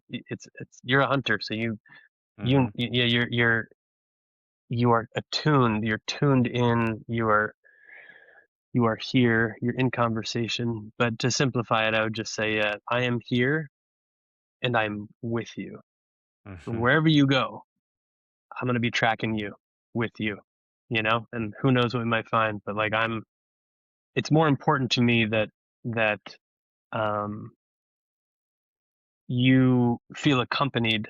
you're a hunter, so mhm, yeah, you are attuned. You're tuned in. You are here. You're in conversation. But to simplify it, I would just say, I am here and I'm with you. And mhm, wherever you go, I'm gonna be tracking you, with you. And who knows what we might find. But like it's more important to me that um, you feel accompanied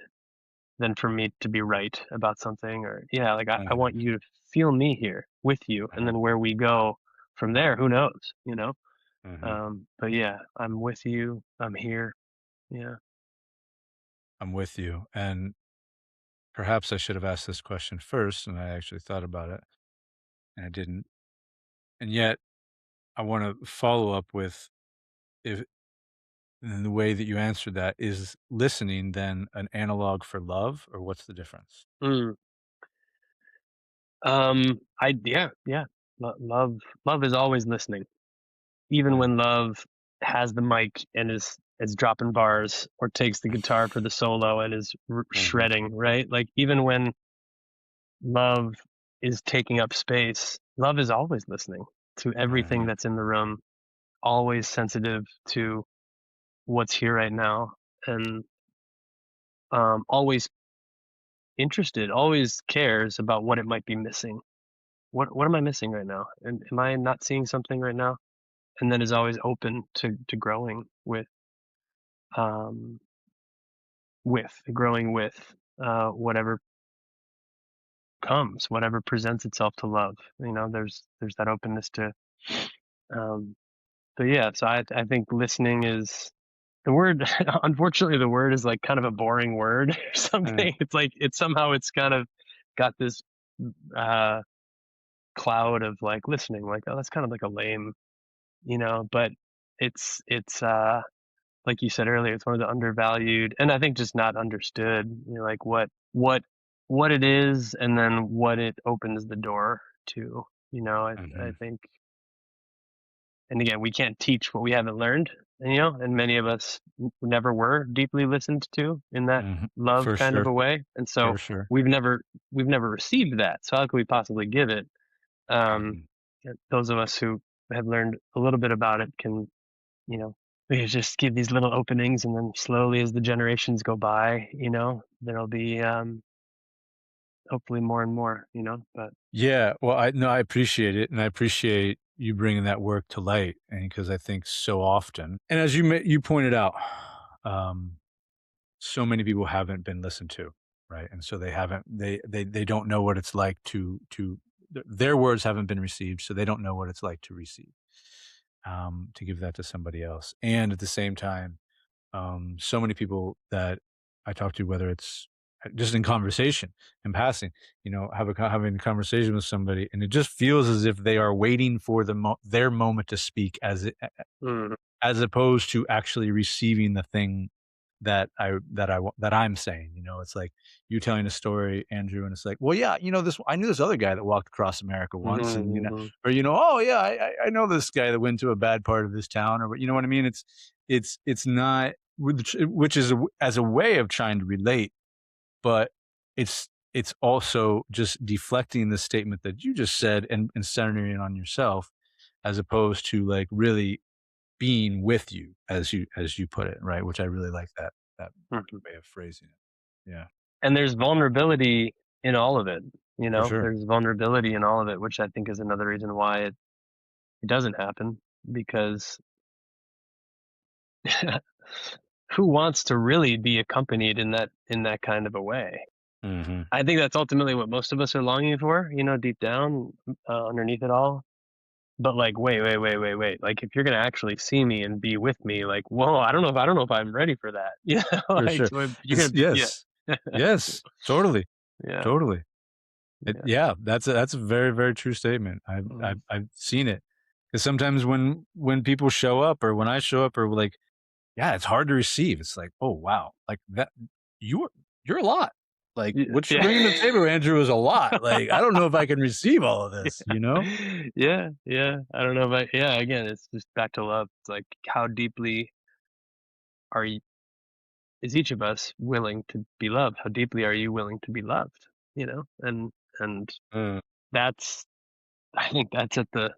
than for me to be right about something. Or yeah, like I mhm, want you to feel me here with you, and mhm, then where we go from there, who knows. mhm. But yeah, I'm with you, I'm here. Yeah. I'm with you, and perhaps I should have asked this question first, and I actually thought about it, and I didn't. And yet, I wanna follow up with if in the way that you answered that, is listening then an analog for love, or what's the difference? mm. I Yeah, yeah. Love is always listening, even Mm, when love has the mic and is dropping bars, or takes the guitar for the solo and is mhm, shredding, right? Like even when love is taking up space, love is always listening to everything mhm, that's in the room, always sensitive to what's here right now, and always interested, always cares about what it might be missing. What am I missing right now? And am I not seeing something right now? And then is always open to growing um with whatever comes, whatever presents itself to love. There's that openness to um but yeah, so I think listening is the word. Unfortunately, the word is like kind of a boring word or mm, something. It's like it's kind of got this uh cloud of like listening, like, oh, that's kind of like a lame, but it's like you said earlier, it's one of the undervalued, and I think just not understood, like what it is, and then what it opens the door to. I mhm, think, and again, we can't teach what we haven't learned, and many of us never were deeply listened to in that mhm. love For kind of sure, a way, and so for sure. we've never received that. So how could we possibly give it? Um, Mhm, those of us who have learned a little bit about it can you know, we just give these little openings, and then slowly as the generations go by, there'll be, hopefully more and more, but Yeah, well, I appreciate it, and I appreciate you bringing that work to light, and because I think so often, and as you pointed out, um, so many people haven't been listened to, right? And so they haven't they don't know what it's like to their words haven't been received, so they don't know what it's like to receive, to give that to somebody else. And at the same time, so many people that I talk to, whether it's just in conversation, in passing, having a conversation with somebody, and it just feels as if they are waiting for their moment to speak, Mhm, as opposed to actually receiving the thing that I'm saying. It's like you telling a story, Andrew, and it's like, well, yeah, this I knew this other guy that walked across America mhm, once, and mhm. or oh yeah, I know this guy that went to a bad part of this town, or you know what I mean. It's not which is as a way of trying to relate, but it's also just deflecting the statement that you just said and centering it on yourself, as opposed to like really being with you, as you put it, right? Which I really like that Mhm. way of phrasing it. Yeah, And there's vulnerability in all of it, for sure. there's vulnerability in all of it, which I think is another reason why it doesn't happen, because who wants to really be accompanied in that kind of a way? Mhm. I think that's ultimately what most of us are longing for, deep down, underneath it all. But like, wait, wait, wait, wait, wait. Like, if you're gonna actually see me and be with me, like, whoa, I don't know if I'm ready for that. For Like, sure. so if you're It's gonna, yeah, yes. Yes. Totally. yeah, Totally. yeah, Yeah, that's a very, very true statement. mm, I've seen it. Because sometimes when people show up, or when I show up, or like, yeah, it's hard to receive. It's like, "Oh, wow. Like, that you're you're a lot. Like, yeah, what you're bringing to the yeah. table, Andrew, is a lot. Like, I don't know if I can receive all of this, you know?" Yeah, yeah. I don't know, but yeah, again, it's just back to love. It's like, how deeply are you, is each of us willing to be loved? How deeply are you willing to be loved? And Mm, that's, I think that's at the,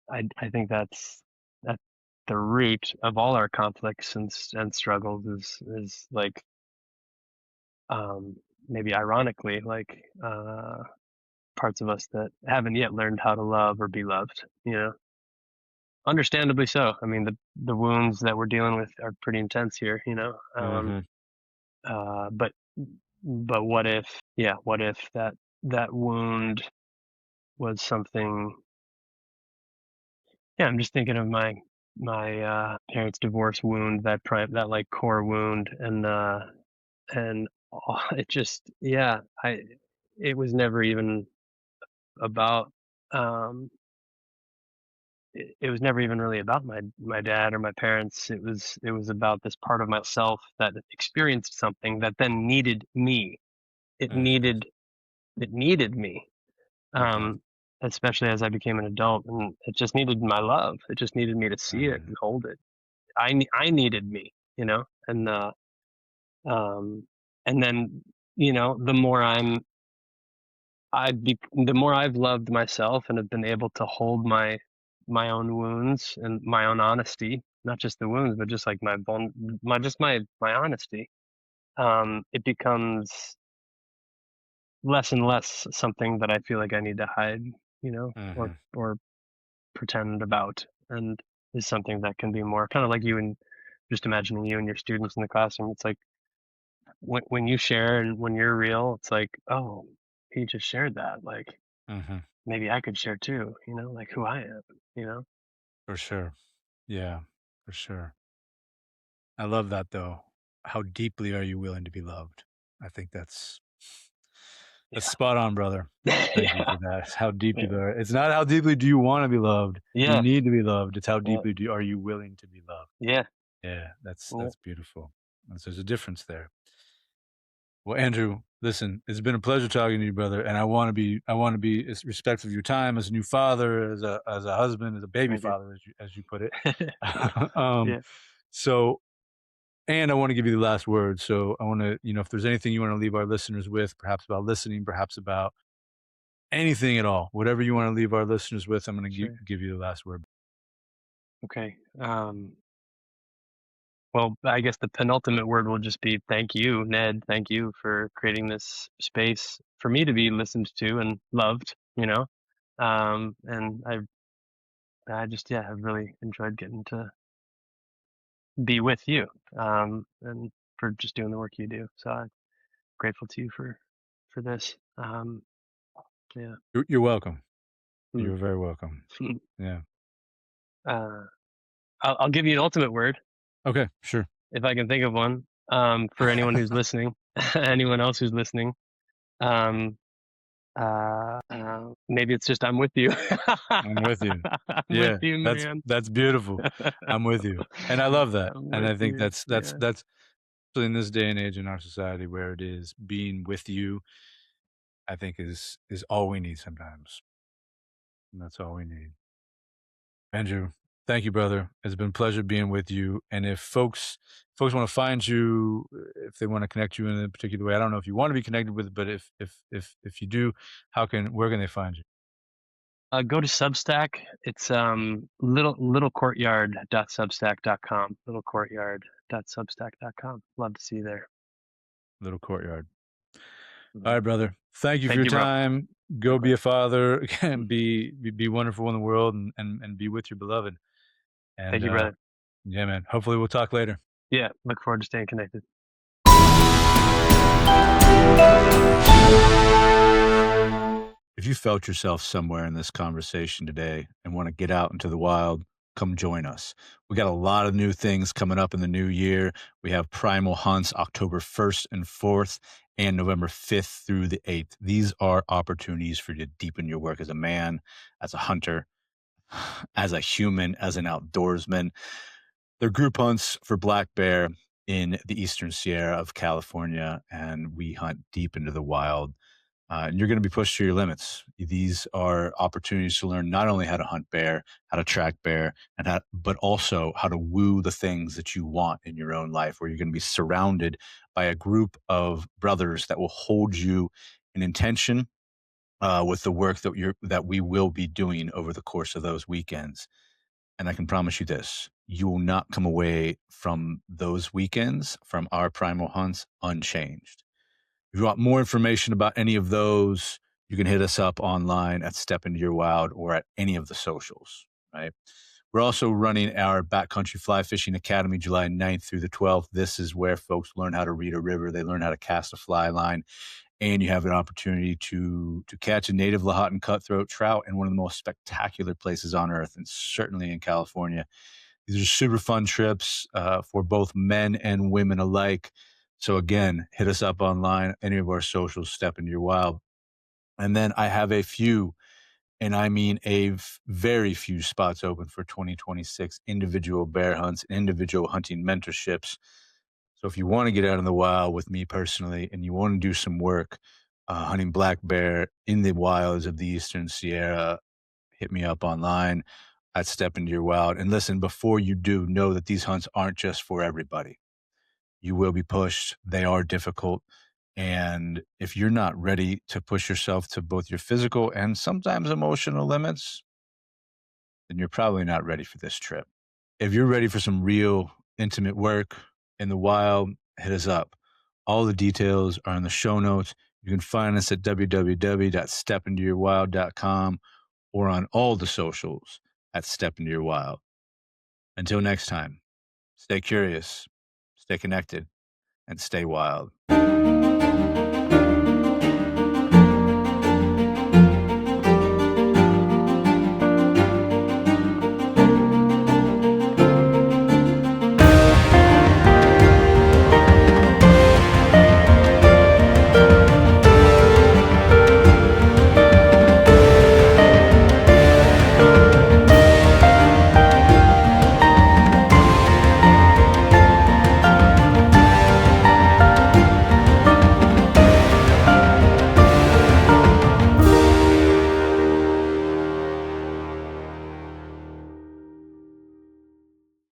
I think that's at the root of all our conflicts and struggles, is like, um maybe ironically, like, parts of us that haven't yet learned how to love or be loved, understandably so. I mean, the wounds that we're dealing with are pretty intense here, mhm, but what if, yeah, what if that wound was something. Yeah, I'm just thinking of my parents' divorce wound, that like core wound, and it just, yeah, I it was never even about, um it was never even really about my dad or my parents. It was about this part of myself that experienced something that then needed me. It mhm, needed it needed me, mhm, um, especially as I became an adult, and it just needed my love. It just needed me to see it mhm, and hold it. I needed me, um, and then, the more I've loved myself and have been able to hold my own wounds and my own honesty, not just the wounds, but just like my honesty, it becomes less and less something that I feel like I need to hide, or mhm, pretend about, and is something that can be more kind of like you, and just imagining you and your students in the classroom. It's like, when you share and when you're real, it's like, oh, he just shared that. Like, mhm. maybe I could share too, like who I am, you know? For sure. Yeah, for sure. I love that though. How deeply are you willing to be loved? I think that's Yeah. spot on, brother. Thank you Yeah. for that. How deeply Yeah. it's not how deeply do you want to be loved, do you Yeah. need to be loved, it's how Yeah. deeply are you willing to be loved. Yeah. Yeah, Yeah. that's beautiful. There's a difference there. Well, Andrew, listen, it's been a pleasure talking to you, brother, and I want to be as respectful of your time as a new father, as a husband, as a baby Thank you. father, as you put it. um, Yeah. so and I want to give you the last word. So I want to, if there's anything you want to leave our listeners with, perhaps about listening, perhaps about anything at all, whatever you want to leave our listeners with, I'm going to Sure. give you the last word. Okay. Well, I guess the penultimate word will just be thank you, Ned. Thank you for creating this space for me to be listened to and loved, you know? And I just, yeah, I've really enjoyed getting to be with you, and for just doing the work you do. So I'm grateful to you for this. Yeah. You're welcome. Mm. You're very welcome. Yeah. Uh, I'll give you an ultimate word Okay, sure. if I can think of one. For anyone who's listening, anyone else who's listening. Um, maybe it's just I'm with you. I'm with you. I'm with Yeah, you, man. that's beautiful. I'm with you. And I love that. I'm And with I think you. that's Yeah. especially in this day and age in our society where it is being with you, I think is all we need sometimes. And that's all we need. Andrew, thank you, brother. It's been a pleasure being with you. And if folks want to find you, if they want to connect you in a particular way, I don't know if you want to be connected with, but if you do, where can they find you? Go to Substack. It's littlecourtyard.substack.com. Littlecourtyard.substack.com. Love to see you there. Little Courtyard. All Mhm. right, brother. Thank you for Thank your you, bro. time. Go be Likewise. a father and Mm. be wonderful in the world and be with your beloved. And Thank you, brother. yeah, man. Hopefully we'll talk later. Yeah, look forward to staying connected. If you felt yourself somewhere in this conversation today and want to get out into the wild, come join us. We got a lot of new things coming up in the new year. We have Primal hunts October 1st and 4th and November 5th through the 8th. These are opportunities for you to deepen your work as a man, as a hunter, as a human, as an outdoorsman. They're group hunts for black bear in the Eastern Sierra of California, and we hunt deep into the wild. And you're going to be pushed to your limits. These are opportunities to learn not only how to hunt bear, how to track bear, but also how to woo the things that you want in your own life, where you're going to be surrounded by a group of brothers that will hold you in intention with the work that we will be doing over the course of those weekends. And I can promise you this, you will not come away from those weekends, from our primal hunts, unchanged. If you want more information about any of those, you can hit us up online at Step Into Your Wild or at any of the socials, right? We're also running our Backcountry Fly Fishing Academy July 9th through the 12th. This is where folks learn how to read a river. They learn how to cast a fly line, and you have an opportunity to catch a native Lahontan cutthroat trout in one of the most spectacular places on earth, and certainly in California. These are super fun trips for both men and women alike. So again, hit us up online, any of our socials, Step Into Your Wild. And then I have a few, and I mean very few spots open for 2026 individual bear hunts, individual hunting mentorships. So if you want to get out in the wild with me personally and you want to do some work hunting black bear in the wilds of the Eastern Sierra, hit me up online. I'd Step Into Your Wild. And listen, before you do, know that these hunts aren't just for everybody. You will be pushed. They are difficult. And if you're not ready to push yourself to both your physical and sometimes emotional limits, then you're probably not ready for this trip. If you're ready for some real intimate work in the wild, hit us up. All the details are in the show notes. You can find us at www.stepintoyourwild.com or on all the socials at Step Into Your Wild. Until next time, stay curious, stay connected, and stay wild.